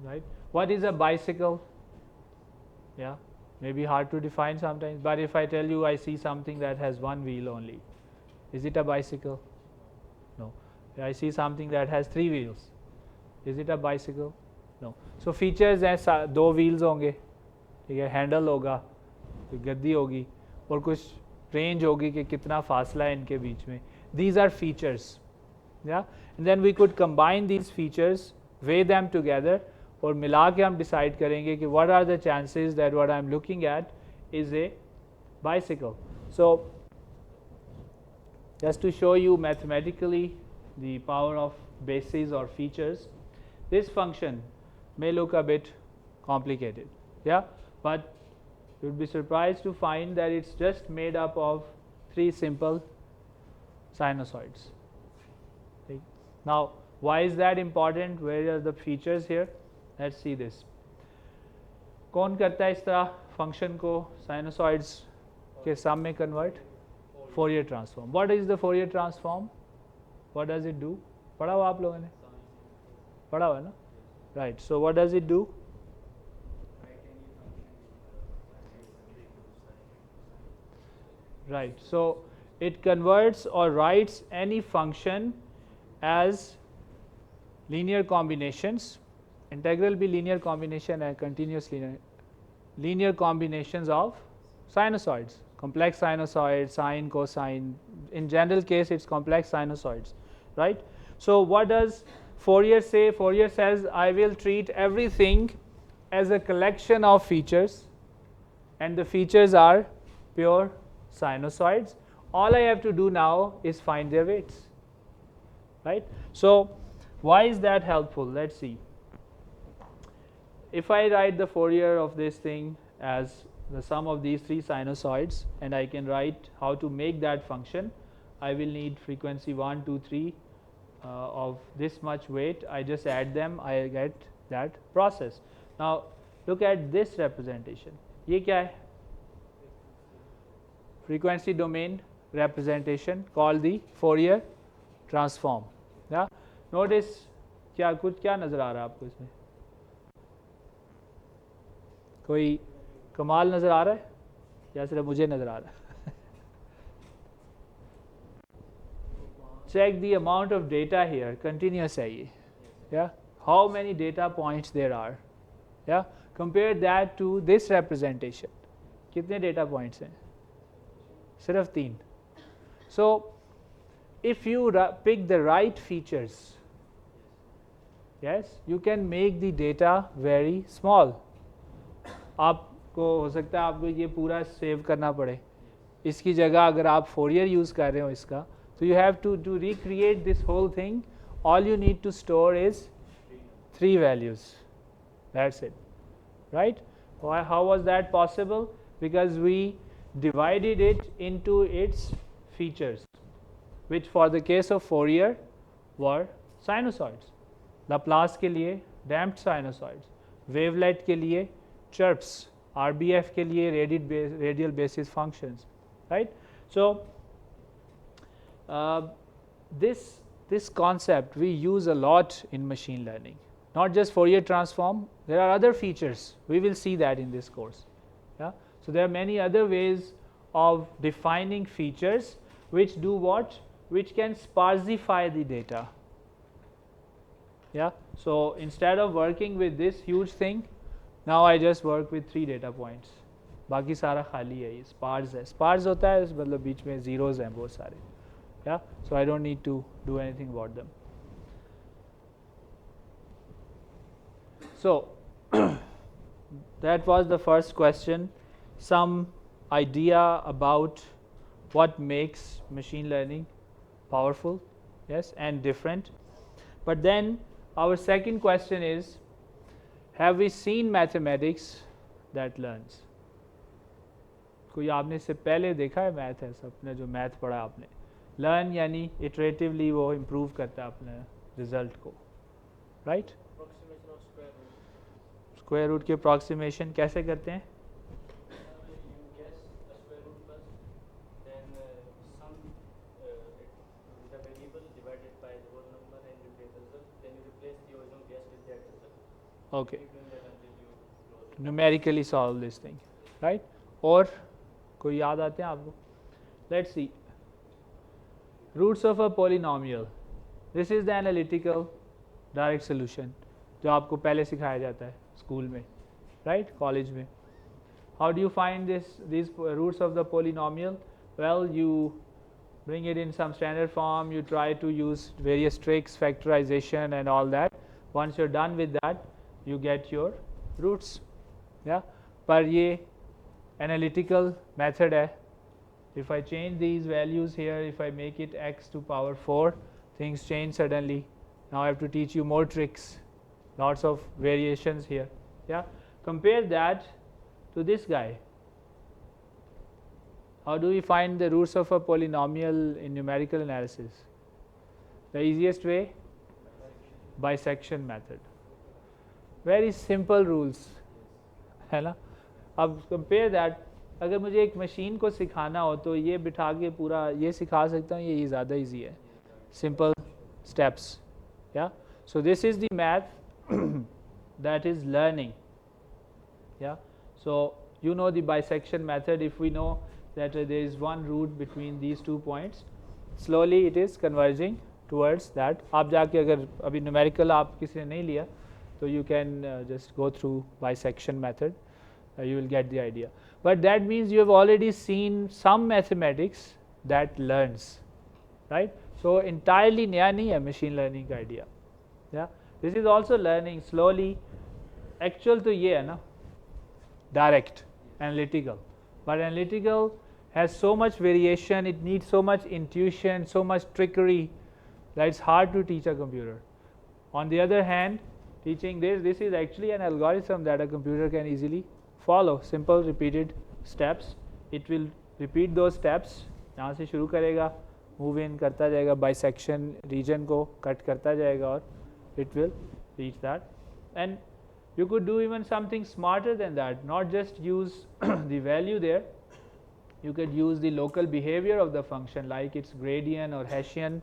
right? What is a bicycle? Yeah, maybe hard to define sometimes, but if I tell you I see something that has one wheel only, is it a bicycle? No. I see something that has 3 wheels, is it a bicycle? No. So features हैं, 2 wheels होंगे, ठीक है, handle होगा, गद्दी होगी, और कुछ range होगी कि कितना फासला है इनके बीच में. These are features, yeah? And then we could combine these features, weigh them together, और मिला के हम decide करेंगे कि what are the chances that what I'm looking at is a bicycle. So just to show you mathematically the power of bases or features, this function may look a bit complicated, yeah, but you would be surprised to find that it's just made up of 3 simple sinusoids. Okay. Now why is that important? Where are the features here? Let's see this. कौन करता है इस तरह function को sinusoids के sum में convert? Fourier transform. What is the Fourier transform? What does it do? पढ़ा हुआ आप लोगों ने? पढ़ा हुआ है ना? Right. So what does it do? right? So it converts or writes any function as linear combinations. Integral be linear combination and continuous linear combinations of sinusoids, complex sinusoid, sine, cosine. In general case, it's complex sinusoids, right? So what does Fourier say? Fourier says, I will treat everything as a collection of features, and the features are pure sinusoids. All I have to do now is find their weights, right? So why is that helpful? Let's see. If I write the Fourier of this thing as the sum of these three sinusoids, and I can write how to make that function, I will need frequency 1, 2, 3 of this much weight. I just add them, I get that process. Now look at this representation. ये क्या है? Frequency domain representation called the Fourier transform. Yeah. Notice क्या कुछ क्या नज़र आ रहा है आपको इसमें? कोई कमाल नज़र आ रहा है या सिर्फ मुझे नज़र आ रहा है? Check the amount of data here. Continuous है ये. Yeah. How many data points there are? Yeah. Compare that to this representation. कितने data points हैं? सिर्फ 3. So if you pick the right features, yes, you can make the data very small. आपको हो सकता है आपको ये पूरा सेव करना पड़े. इसकी जगह अगर आप Fourier यूज़ कर रहे हो इसका, so you have to recreate this whole thing. All you need to store is 3 values. That's it, right? Why? How was that possible? Because we divided it into its features, which for the case of Fourier were sinusoids. Laplace के लिए damped sinusoids, wavelet के लिए chirps, RBF के लिए radial basis functions, right? So this concept we use a lot in machine learning. Not just Fourier transform, there are other features. We will see that in this course. Yeah? So there are many other ways of defining features which do what? Which can sparsify the data. Yeah? So instead of working with this huge thing, now I just work with 3 data points. बाकी सारा खाली है, ये sparse है. Sparse होता है मतलब बीच में zeros हैं बहुत सारे. Yeah? So I don't need to do anything about them. So that was the first question. Some idea about what makes machine learning powerful, yes, and different. But then our second question is, have we seen mathematics that learns? कोई आपने इससे पहले देखा है math है सबने जो math पढ़ा आपने? लर्न यानी इटरेटिवली वो इम्प्रूव करता है अपने रिजल्ट को, राइट? स्क्वायर रूट के अप्रॉक्सीमेशन कैसे करते हैं? Okay. Numerically solve this thing, right? और कोई याद आते हैं आपको? Let's see. Roots of a polynomial. This is the analytical direct solution जो आपको पहले सिखाया जाता है स्कूल में, right? कॉलेज में. How do you find these roots of the polynomial? Well, you bring it in some standard form. You try to use various tricks, factorization, and all that. Once you're done with that, you get your roots. Yeah, पर ये analytical method है. If I change these values here, if I make it x to power 4, things change suddenly. Now I have to teach you more tricks, lots of variations here. Yeah, compare that to this guy. How do we find the roots of a polynomial in numerical analysis? The easiest way? Bisection method. Very simple rules, है ना? अब compare that. अगर मुझे एक machine को सिखाना हो तो ये बिठा के पूरा ये सिखा सकता हूँ, ये ज़्यादा easy है. Simple steps. Yeah. So this is the math that is learning. Yeah. So you know the bisection method. If we know that there is one root between these 2 points. Slowly it is converging towards that. आप जाके अगर अभी numerical आप किसी ने नहीं लिया तो you can just go through bisection method, you will get the idea. But that means you have already seen some mathematics that learns, right? So entirely नया नहीं है machine learning का idea. Yeah, this is also learning slowly. Actual तो ये है ना, direct, analytical. But analytical has so much variation, it needs so much intuition, so much trickery that it's hard to teach a computer. On the other hand, teaching this is actually an algorithm that a computer can easily follow. Simple repeated steps. It will repeat those steps. यहाँ से शुरू करेगा, move in करता जाएगा, bisection region को cut करता जाएगा और it will reach that. And you could do even something smarter than that, not just use the value there. You could use the local behavior of the function like its gradient or Hessian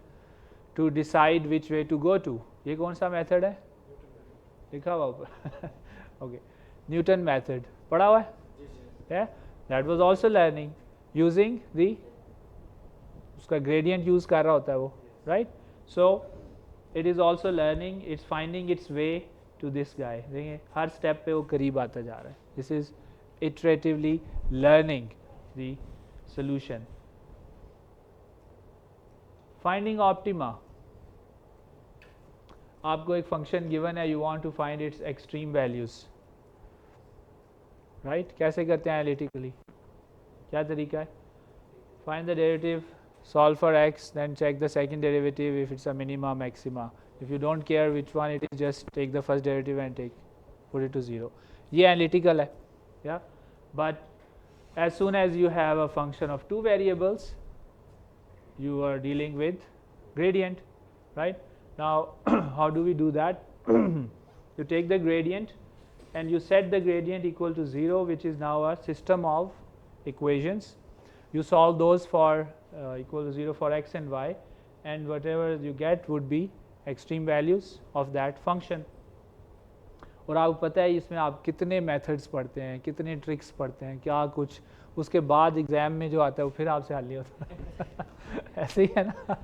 to decide which way to go to. ये कौन सा method है? लिखा हुआ ऊपर. Okay, Newton method. पढ़ा हुआ है? Yeah, that was also learning using the उसका gradient use कर रहा होता है वो, right? So it is also learning. It's finding its way to this guy. देखिए हर step पे वो करीब आता जा रहा है. This is iteratively learning the solution. Finding optima. आपको एक function given है, you want to find its extreme values, right? कैसे करते हैं analytically? क्या तरीका है? Find the derivative, solve for x, then check the second derivative if it's a minima, maxima. If you don't care which one it is, just take the first derivative and put it to 0. ये analytical है, yeah. But as soon as you have a function of 2 variables, you are dealing with gradient, right? Now how do we do that? You take the gradient and you set the gradient equal to 0, which is now a system of equations. You solve those for equal to 0 for x and y, and whatever you get would be extreme values of that function. और आपको पता है इसमें आप कितने methods पढ़ते हैं, कितने ट्रिक्स पढ़ते हैं, क्या कुछ उसके बाद एग्ज़ाम में जो आता है वो फिर आपसे हल नहीं होता. ऐसे ही है ना.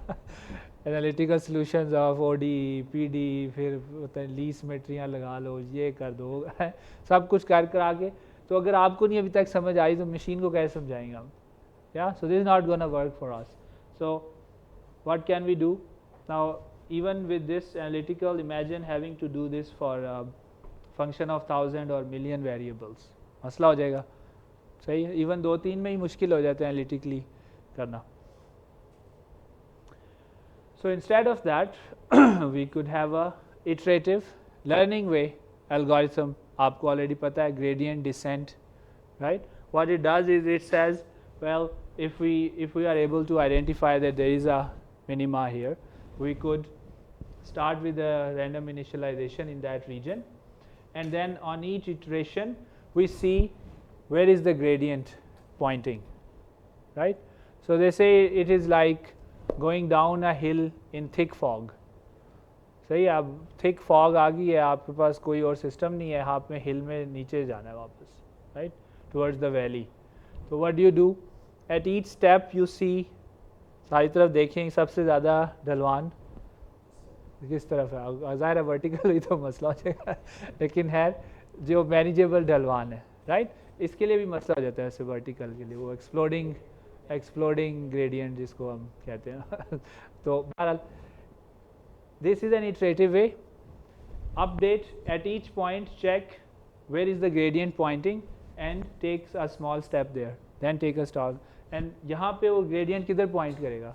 Analytical solutions of OD PD, फिर होता है ली सिमेट्रियाँ लगा लो, ये कर दो, सब कुछ कर कर आके. तो अगर आपको नहीं अभी तक समझ आई तो मशीन को कैसे समझाएंगे हम? Yeah, so this is not going to work for us. So what can we do now? Even with this analytical, imagine having to do this for a function of 1000 or million variables. मसला हो जाएगा, सही है. Even 2-3 में ही मुश्किल हो जाता है analytically करना. So instead of that, we could have a iterative learning way algorithm. आपको already पता है gradient descent, right? What it does is it says, well, if we are able to identify that there is a minima here, we could start with a random initialization in that region, and then on each iteration we see where is the gradient pointing, right? So they say it is like going down a hill in thick fog. सही है, अब thick fog आ गई है, आपके पास कोई और system नहीं है, आपने हिल में नीचे जाना है वापस, right, towards the valley. So what do you do? At each step you see, सारी तरफ देखें सबसे ज़्यादा ढलवान किस तरफ है. ज़ाहिर है वर्टिकल हुई तो मसला हो जाएगा, लेकिन है जो मैनेजेबल ढलवान है, राइट. इसके लिए भी मसला हो जाता है ऐसे वर्टिकल के लिए, वो एक्सप्लोडिंग ग्रेडियंट जिसको हम कहते हैं. तो बहरहाल this is an iterative way. Update at each point, check where is the gradient pointing and takes a small step there, then take a stop. And यहाँ पे वो gradient किधर point करेगा?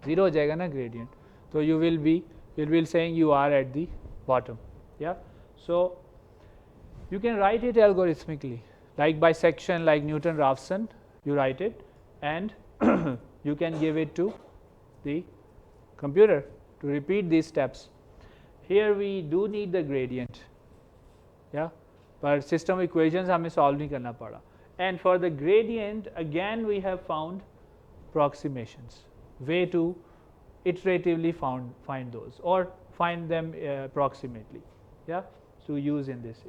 0 हो जाएगा ना gradient. So you will be saying you are at the bottom. Yeah. So you can write it algorithmically, like bisection, like Newton-Raphson. You write it, and you can give it to the computer to repeat these steps. Here we do need the gradient, yeah, but system equations हमें solve नहीं करना पड़ा. And for the gradient, again we have found approximations, way to iteratively find those or find them approximately, yeah, to use in this.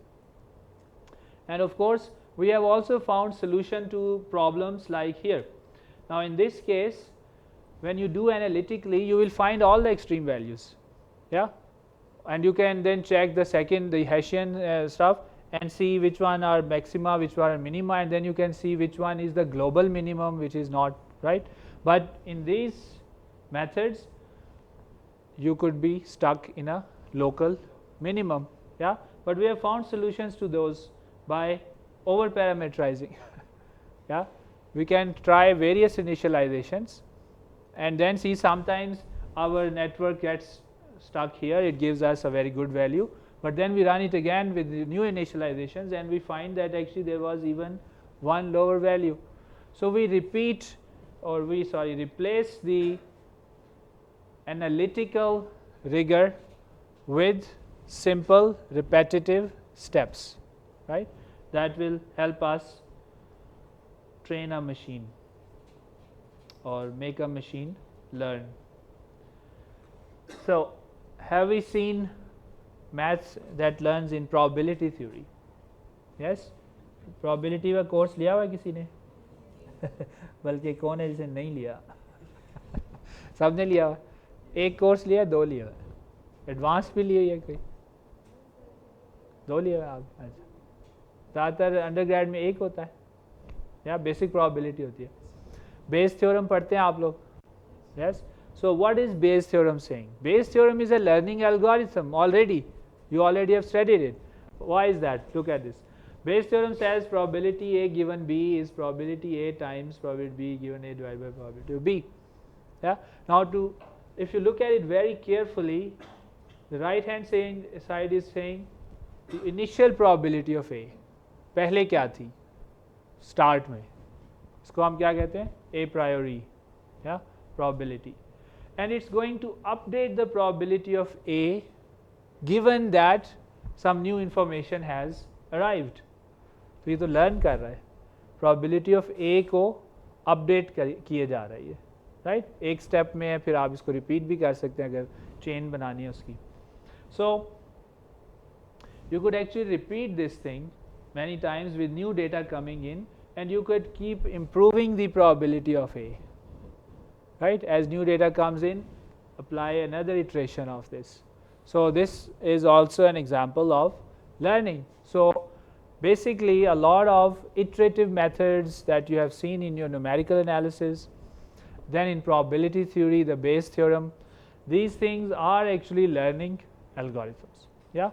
And of course we have also found solution to problems like here. Now in this case, when you do analytically, you will find all the extreme values, yeah, and you can then check the Hessian stuff and see which one are maxima, which one are minima, and then you can see which one is the global minimum, which is not, right. But in these methods, you could be stuck in a local minimum, yeah. But we have found solutions to those by over parameterizing. Yeah, we can try various initializations and then see sometimes our network gets stuck here, it gives us a very good value, but then we run it again with the new initializations and we find that actually there was even one lower value. So we repeat, or we replace the analytical rigor with simple repetitive steps, right, that will help us train a machine or make a machine learn. So have we seen maths that learns in probability theory? Yes, probability का course लिया हुआ है किसी ने? बल्कि कौन है जिसे नहीं लिया? सबने लिया हुआ, एक कोर्स लिया, दो लिया, एडवांस भी लिए या कोई? दो लिया आप? अच्छा, ज़्यादातर अंडरग्रेड में एक होता है या बेसिक प्रोबेबिलिटी होती है. बेस थ्योरम पढ़ते हैं आप लोग? Yes. So what is Bayes theorem saying? Bayes theorem is a learning algorithm already. You already have studied it. Why is that? Look at this. Bayes theorem says probability A given B is probability A times probability B given A divided by probability of B. Yeah. Now if you look at it very carefully, the right hand side is saying the initial probability of A. पहले क्या थी? Start में. इसको हम क्या कहते हैं? A priori. Yeah. Probability. And it's going to update the probability of A given that some new information has arrived. तो ये तो learn कर रहा है. Probability of A को update किए जा रही है, right? एक step में है, फिर आप इसको repeat भी कर सकते हैं अगर chain बनानी है उसकी. So you could actually repeat this thing many times with new data coming in, and you could keep improving the probability of A. Right, as new data comes in, apply another iteration of this. So this is also an example of learning. So basically a lot of iterative methods that you have seen in your numerical analysis, then in probability theory, the Bayes theorem, these things are actually learning algorithms. Yeah.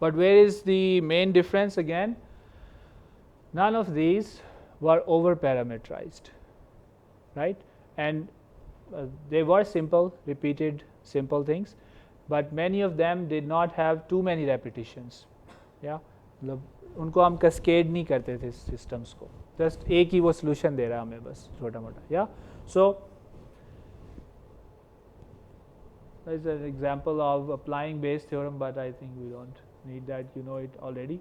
But where is the main difference again? None of these were over parameterized, right? And they were simple, repeated simple things, but many of them did not have too many repetitions. Yeah, मतलब उनको हम cascade नहीं करते थे systems को, just एक ही वो solution दे रहा है हमें बस छोटा मोटा. Yeah, so that is an example of applying Bayes theorem, but I think we don't need that, you know it already.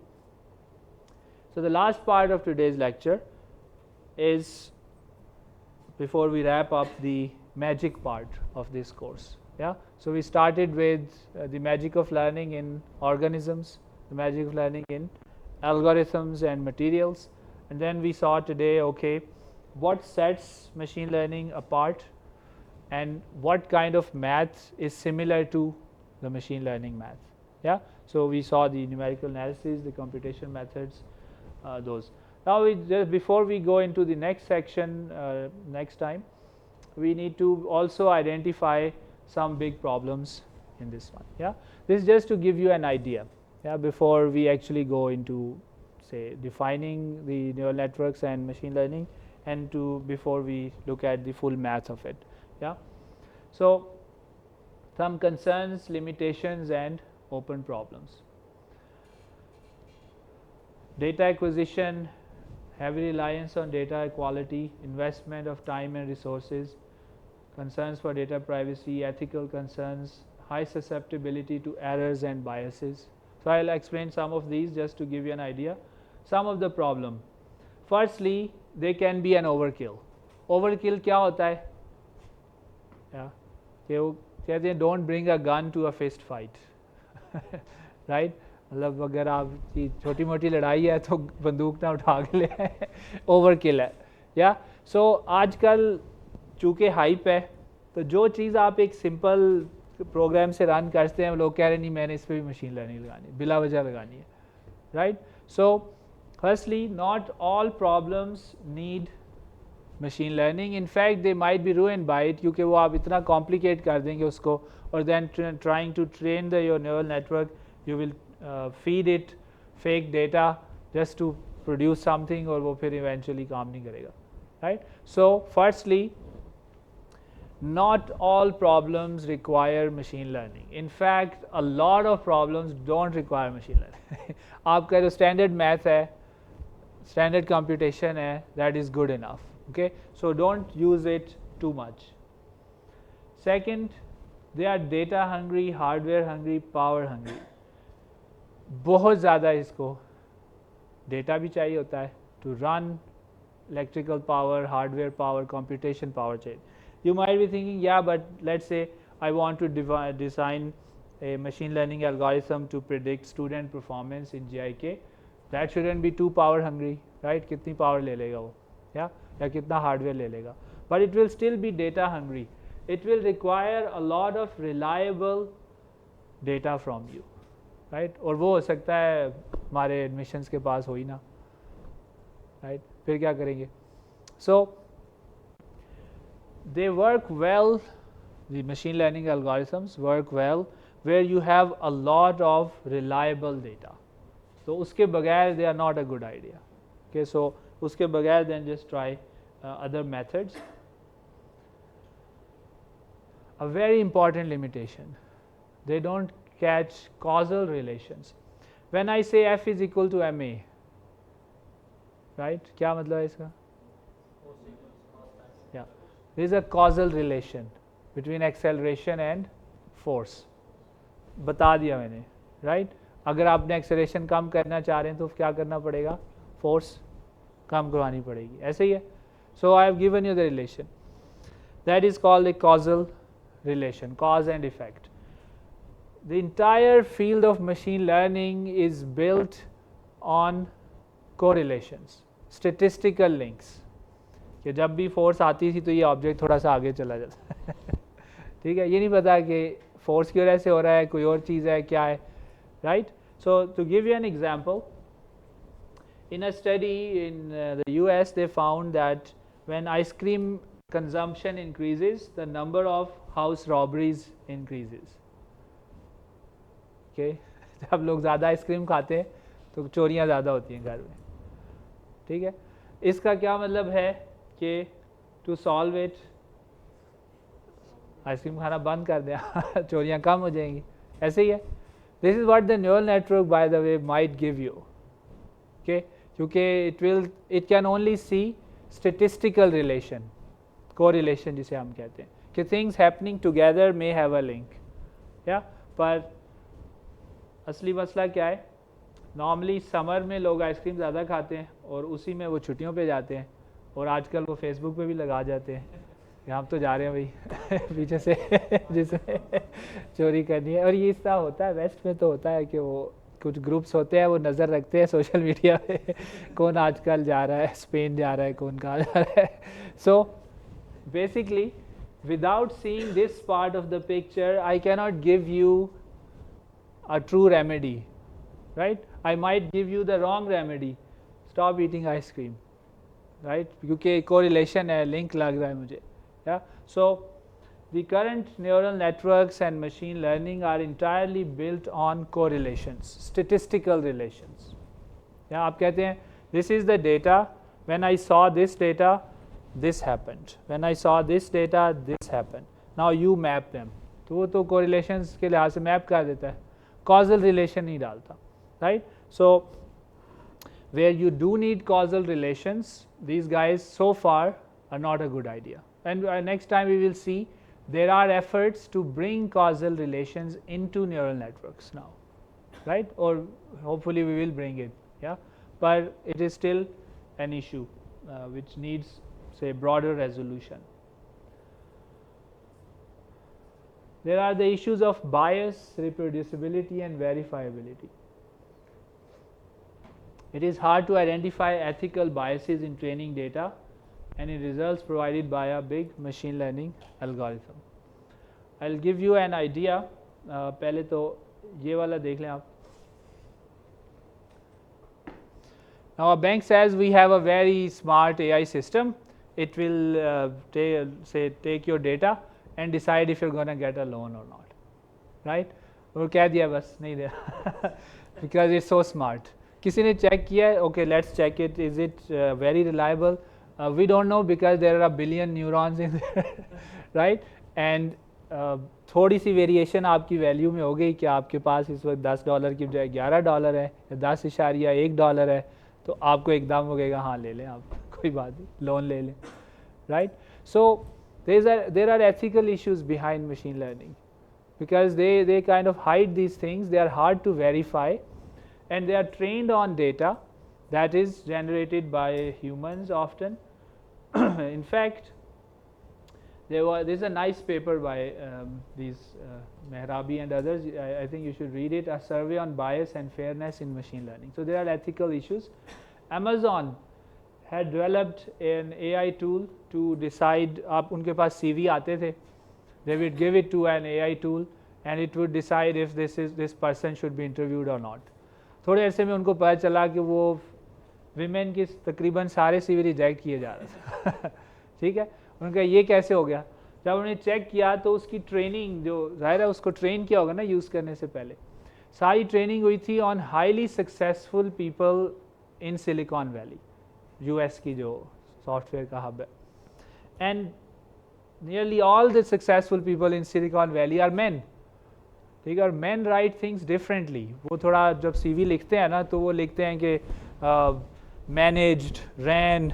So the last part of today's lecture is, before we wrap up, the magic part of this course. Yeah, so we started with the magic of learning in organisms, the magic of learning in algorithms and materials, and then we saw today, okay, what sets machine learning apart and what kind of math is similar to the machine learning math. Yeah, so we saw the numerical analysis, the computation methods, those. Now before we go into the next section next time, we need to also identify some big problems in this one. Yeah, this is just to give you an idea. Yeah, before we actually go into, say, defining the neural networks and machine learning, and before we look at the full math of it. Yeah, so some concerns, limitations, and open problems. Data acquisition, heavy reliance on data quality, investment of time and resources, concerns for data privacy, ethical concerns, high susceptibility to errors and biases. So I'll explain some of these just to give you an idea. Some of the problem. Firstly, they can be an overkill. Overkill क्या होता है? Yeah, कि वो कहते हैं don't bring a gun to a fist fight, right? मतलब अगर आप छोटी मोटी लड़ाई है तो बंदूक ना उठा के ले ओवर किल है या सो आजकल चूँकि हाइप है तो जो चीज़ आप एक सिंपल प्रोग्राम से रन करते हैं लोग कह रहे नहीं मैंने इस पर भी मशीन लर्निंग लगानी है बिला वजह लगानी है right so firstly not all problems need machine learning in fact they might be ruined by it क्योंकि वो आप इतना कॉम्प्लिकेट कर देंगे उसको और then trying to train the your neural network you will feed it fake data just to produce something और वो फिर इवेंचुअली काम नहीं करेगा right so firstly not all problems require machine learning. In fact, a lot of problems don't require machine learning. आपका जो standard math है, standard computation है, that is good enough. Okay, so don't use it too much. Second, they are data hungry, hardware hungry, power hungry. बहुत ज़्यादा इसको data भी चाहिए होता है to run electrical power, hardware power, computation power चाहिए. You might be thinking, yeah, but let's say I want to design a machine learning algorithm to predict student performance in GIK. That shouldn't be too power hungry, right? कितनी power ले लेगा वो, या कितना hardware ले लेगा. But it will still be data hungry. It will require a lot of reliable data from you, right? और वो हो सकता है हमारे admissions के पास हो ही ना, right? फिर क्या करेंगे? So they work well, the machine learning algorithms work well where you have a lot of reliable data. So uske bagair they are not a good idea. Okay, so uske bagair then just try other methods. A very important limitation, they don't catch causal relations. When I say F is equal to ma, right, क्या मतलब है इसका? Yeah. There is a causal relation between acceleration and force. बता दिया मैंने, right? अगर आपने acceleration कम करना चाह रहे हैं तो क्या करना पड़ेगा? Force कम करवानी पड़ेगी, ऐसे ही है. So I have given you the relation. That is called a causal relation, cause and effect. The entire field of machine learning is built on correlations, statistical links. कि जब भी फोर्स आती थी तो ये ऑब्जेक्ट थोड़ा सा आगे चला जाता ठीक है, ये नहीं पता कि फोर्स की वजह से हो रहा है, कोई और चीज़ है, क्या है, right. So to give you an example, in a study in the US they found that when ice cream consumption increases the number of house robberies increases. Okay, जब लोग ज़्यादा आइसक्रीम खाते हैं तो चोरियाँ ज़्यादा होती हैं घर में, ठीक है. इसका क्या मतलब है कि टू सॉल्व इट आइसक्रीम खाना बंद कर दें चोरियाँ कम हो जाएंगी, ऐसे ही है. This is what the neural network by the way might give you. Okay, क्योंकि it can only see statistical relation, correlation जिसे हम कहते हैं कि things happening together may have a link. या पर असली मसला क्या है, नॉर्मली समर में लोग आइसक्रीम ज़्यादा खाते हैं और उसी में वो छुट्टियों पे जाते हैं और आजकल वो फेसबुक पे भी लगा जाते हैं कि हम तो जा रहे हैं भाई पीछे से जिसमें चोरी करनी है. और ये इसका होता है, वेस्ट में तो होता है कि वो कुछ ग्रुप्स होते हैं वो नज़र रखते हैं सोशल मीडिया पे कौन आजकल जा रहा है, स्पेन जा रहा है, कौन कहाँ जा रहा है. So basically without seeing this part of the picture I cannot give you a true remedy, right? I might give you the wrong remedy, stop eating ice cream, right? क्योंकि correlation है, link लग रहा है मुझे. Yeah, so the current neural networks and machine learning are entirely built on correlations, statistical relations. Yeah, आप कहते हैं this is the data, when I saw this data this happened, when I saw this data this happened, now you map them. तो वो तो correlations के लिहाज से map कर देता है, causal relation नहीं डालता, right? So where you do need causal relations, these guys so far are not a good idea. And next time we will see there are efforts to bring causal relations into neural networks now, right? Or hopefully we will bring it, yeah. But it is still an issue which needs, say, broader resolution. There are the issues of bias, reproducibility and verifiability. It is hard to identify ethical biases in training data and in results provided by a big machine learning algorithm. I'll give you an idea. पहले तो ये वाला देख लें आप. Now a bank says we have a very smart AI system. It will take your data and decide if you're going to get a loan or not, right? वो कह दिया बस नहीं दिया because it's so smart. किसी ने check किया है, okay, let's check it. Is it very reliable? We don't know because there are a billion neurons in there, right? And थोड़ी सी वेरिएशन आपकी वैल्यू में हो गई कि आपके पास इस वक्त $10 की बजाय $11 है या $10.1 है, तो आपको एकदम हो गएगा हाँ ले लें आप, कोई बात नहीं, लोन ले लें, right? So there are ethical issues behind machine learning because they kind of hide these things. They are hard to verify and they are trained on data that is generated by humans often. In fact, there's a nice paper by these Mehrabi and others. I think you should read it, a survey on bias and fairness in machine learning. So there are ethical issues. Amazon had developed an AI tool to decide. आप उनके पास CV आते थे, they would give it to an AI tool and it would decide if this person should be interviewed or not. थोड़े अरसे में उनको पता चला कि वो women के तकरीबन सारे CV रिजेक्ट किए जा रहे थे. ठीक है, उनका ये कैसे हो गया? जब उन्होंने चेक किया तो उसकी ट्रेनिंग, जो ज़ाहिर है उसको ट्रेन किया होगा ना यूज़ करने से पहले, सारी ट्रेनिंग हुई थी on highly successful people in Silicon Valley, US की जो सॉफ्टवेयर का हब है. And nearly all the successful people in Silicon Valley are men. ठीक है, और मेन राइट थिंग्स डिफरेंटली. वो थोड़ा जब CV लिखते हैं ना तो वो लिखते हैं कि मैनेज्ड, रैन,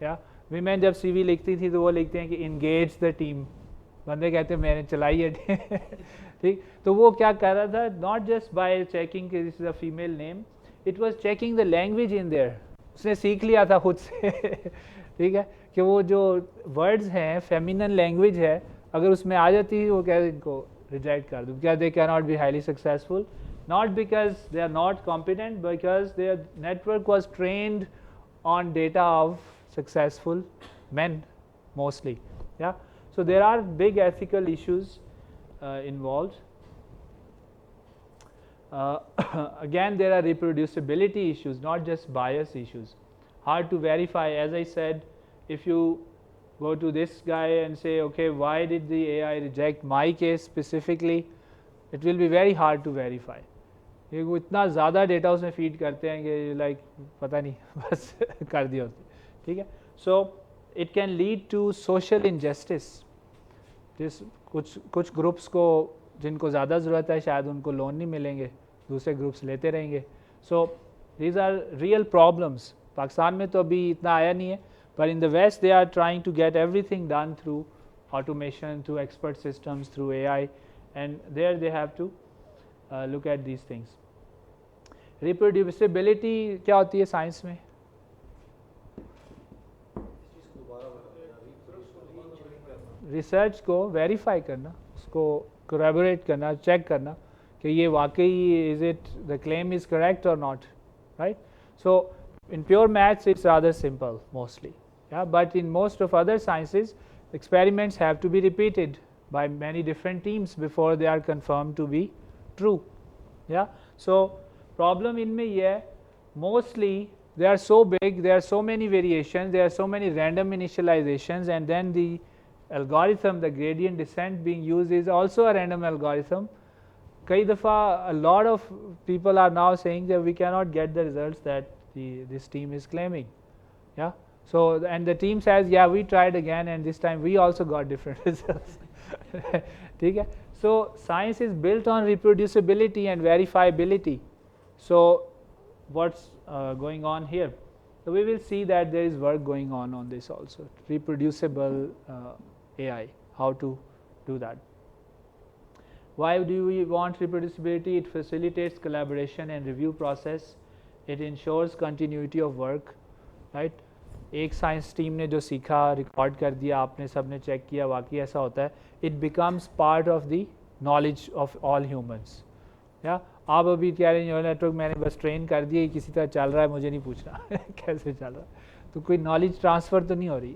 या वीमेन जब CV लिखती थी तो वो लिखते हैं कि इंगेज द टीम. बंदे कहते हैं मैंने चलाई है. ठीक, तो वो क्या कर रहा था, नॉट जस्ट बाय चेकिंग कि this is a female name, it was checking the language in their. उसने सीख लिया था खुद से. ठीक है, कि वो जो वर्ड्स हैं, फेमिनन लैंग्वेज है, अगर उसमें आ जाती है वो कहते इनको रिजेक्ट कर दो because they can not be highly successful, not because they are not competent, because their network was trained on data of successful men mostly. Yeah, so there are big ethical issues involved. Again, there are reproducibility issues, not just bias issues. Hard to verify. As I said, if you go to this guy and say, okay, why did the AI reject my case specifically, it will be very hard to verify. ये वो इतना ज़्यादा data उसमें feed करते हैं कि like पता नहीं बस कर दिया उसने. ठीक है, so it can lead to social injustice. जिस कुछ ग्रुप्स को जिनको ज़्यादा ज़रूरत है शायद उनको लोन नहीं मिलेंगे, दूसरे ग्रुप्स लेते रहेंगे. So these are real problems. Pakistan में तो अभी इतना आया नहीं है, पर in the west they are trying to get everything done through automation, through expert systems, through AI, and there they have to look at these things. Reproducibility क्या होती है साइंस में? रिसर्च को वेरीफाई करना, उसको corroborate करना, check करना कि ये वाकई is it the claim is correct or not, right? So in pure maths it's rather simple mostly, yeah, but in most of other sciences experiments have to be repeated by many different teams before they are confirmed to be true. Yeah, so problem इनमें ये है, mostly they are so big, there are so many variations, there are so many random initializations, and then the algorithm, the gradient descent being used is also a random algorithm. कई दफ़ा a lot of people are now saying that we cannot get the results that this team is claiming. Yeah, so and the team says, yeah, we tried again and this time we also got different results. ठीक है, so science is built on reproducibility and verifiability. So what's going on here? So we will see that there is work going on this also, reproducible AI, how to do that. Why do we want reproducibility? It facilitates collaboration and review process. It ensures continuity of work, right? एक science team ने जो सीखा, record कर दिया, आपने सब ने check किया, वाकई ऐसा होता है, it becomes part of the knowledge of all humans. Yeah, आप अभी कह रहे हैं न्यूरल नेटवर्क मैंने बस ट्रेन कर दिया, किसी तरह चल रहा है, मुझे नहीं पूछना कैसे चल रहा है, तो कोई नॉलेज ट्रांसफ़र तो नहीं हो रही.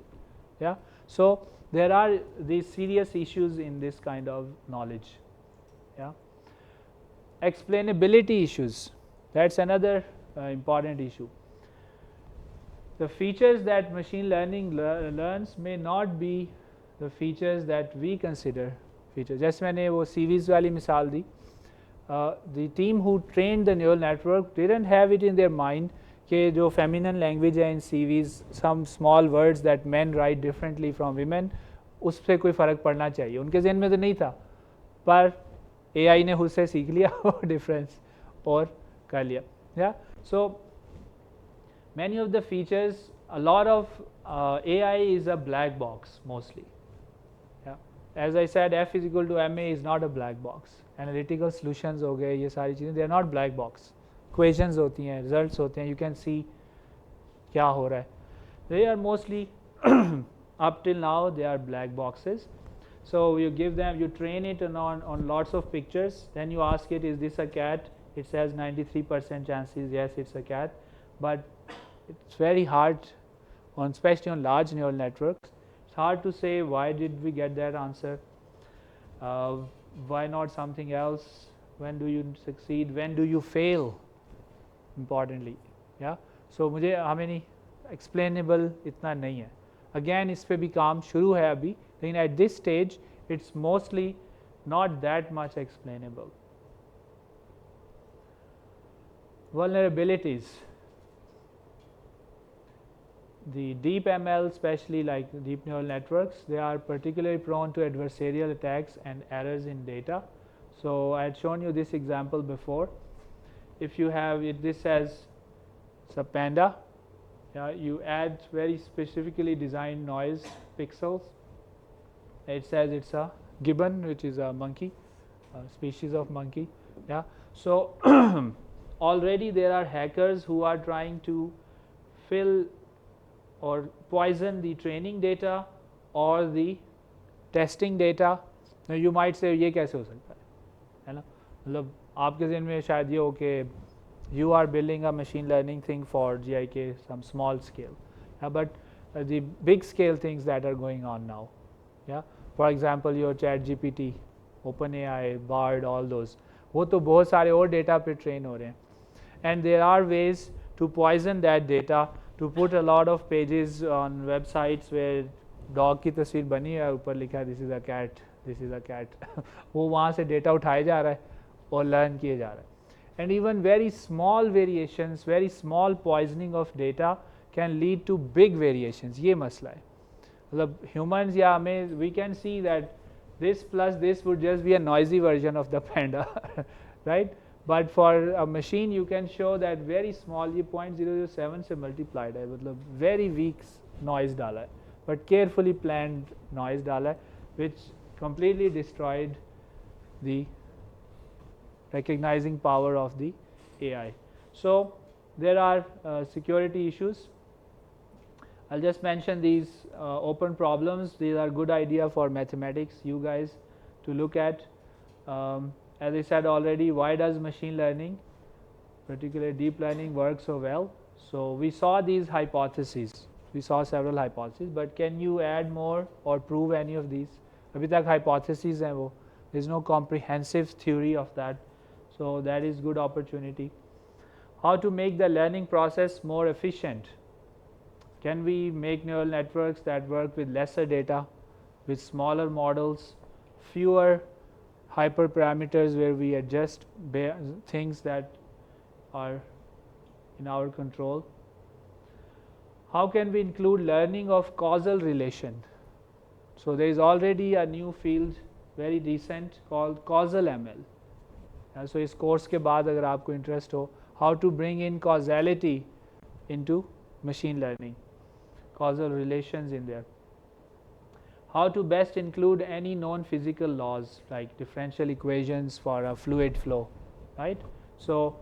या so there are these serious issues in this kind of knowledge. या explainability issues, that's another important issue. The features that machine learning learns may not be the features that we consider features. जैसे मैंने वो CVs वाली मिसाल दी, the team who trained the neural network didn't have it in their mind कि जो feminine language है in CVs, some small words that men write differently from women, उस पर कोई फ़र्क पड़ना चाहिए. उनके जहन में तो नहीं था, पर AI ने उससे सीख लिया वो डिफरेंस और कर लिया. या सो many of the features, a lot of AI is a black box mostly. Yeah, as I said, F is equal to MA is not a black box. Analytical solutions हो गए, ये सारी चीज़ें, they are not black box. Equations होती हैं, results होते हैं, you can see क्या हो रहा है. They are mostly up till now they are black boxes. So you give them, you train it on lots of pictures, then you ask it, is this a cat? It says 93% chances, yes, it's a cat. But it's very hard, especially on large neural networks, it's hard to say why did we get that answer, why not something else, when do you succeed, when do you fail, importantly. Yeah, so मुझे हमें नहीं explainable इतना नहीं है. Again इस पे भी काम शुरू है अभी, लेकिन at this stage it's mostly not that much explainable. Vulnerabilities. The deep ML, especially like deep neural networks, they are particularly prone to adversarial attacks and errors in data. So I had shown you this example before. If you have it, this says it's a panda. Yeah, you add very specifically designed noise pixels. It says it's a gibbon, which is a monkey, a species of monkey. Yeah, so already there are hackers who are trying to fill or poison the training data or the testing data. Now you might say ये कैसे हो सकता है ना, मतलब आपके ज़हन में शायद ये हो कि you are building a machine learning thing for GIK, some small scale, but the big scale things that are going on now. Yeah, for example your ChatGPT, OpenAI, Bard, all those, वो तो बहुत सारे और data पे train हो रहे हैं, and there are ways to poison that data, to put a lot of pages on websites where dog की तस्वीर बनी है, ऊपर लिखा है this is a cat, this is a cat वो वहाँ से data उठाया जा रहा है और learn किए जा रहा है. And even very small variations, very small poisoning of data can lead to big variations. ये मसला है, मतलब humans या हमें, we can see that this plus this would just be a noisy version of the panda right, but for a machine you can show that very small, ये 0.007 से multiplied है, मतलब very weak noise डाला है, but carefully planned noise डाला है, which completely destroyed the recognizing power of the AI. So there are security issues. I'll just mention these open problems. These are good idea for mathematics, you guys to look at. As I said already, why does machine learning, particularly deep learning, work so well? So we saw these hypotheses. We saw several hypotheses, but can you add more or prove any of these? अभी तक hypotheses हैं वो. There is no comprehensive theory of that. So that is good opportunity. How to make the learning process more efficient? Can we make neural networks that work with lesser data, with smaller models, fewer hyperparameters where we adjust things that are in our control? How can we include learning of causal relation? So there is already a new field, very recent, called causal ML. So इस course के बाद अगर आपको interest हो, how to bring in causality into machine learning, causal relations in there. How to best include any known physical laws like differential equations for a fluid flow, right? So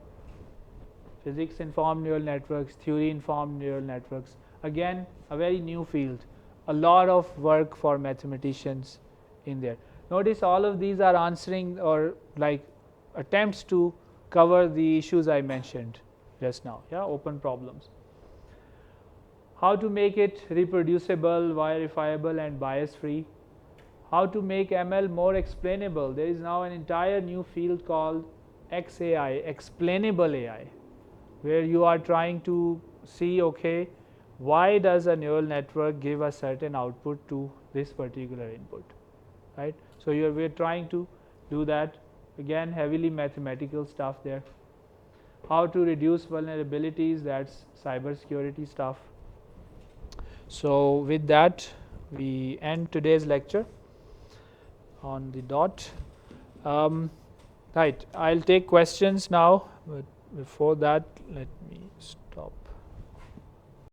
physics informed neural networks, theory informed neural networks, again a very new field, a lot of work for mathematicians in there. Notice all of these are answering or like attempts to cover the issues I mentioned just now. Yeah, open problems. How to make it reproducible, verifiable, and bias free. How to make ML more explainable. There is now an entire new field called XAI, explainable AI, where you are trying to see, okay, why does a neural network give a certain output to this particular input, right? So we're trying to do that. Again, heavily mathematical stuff there. How to reduce vulnerabilities, that's cybersecurity stuff. So with that, we end today's lecture on the dot. Right, I'll take questions now, but before that, let me stop.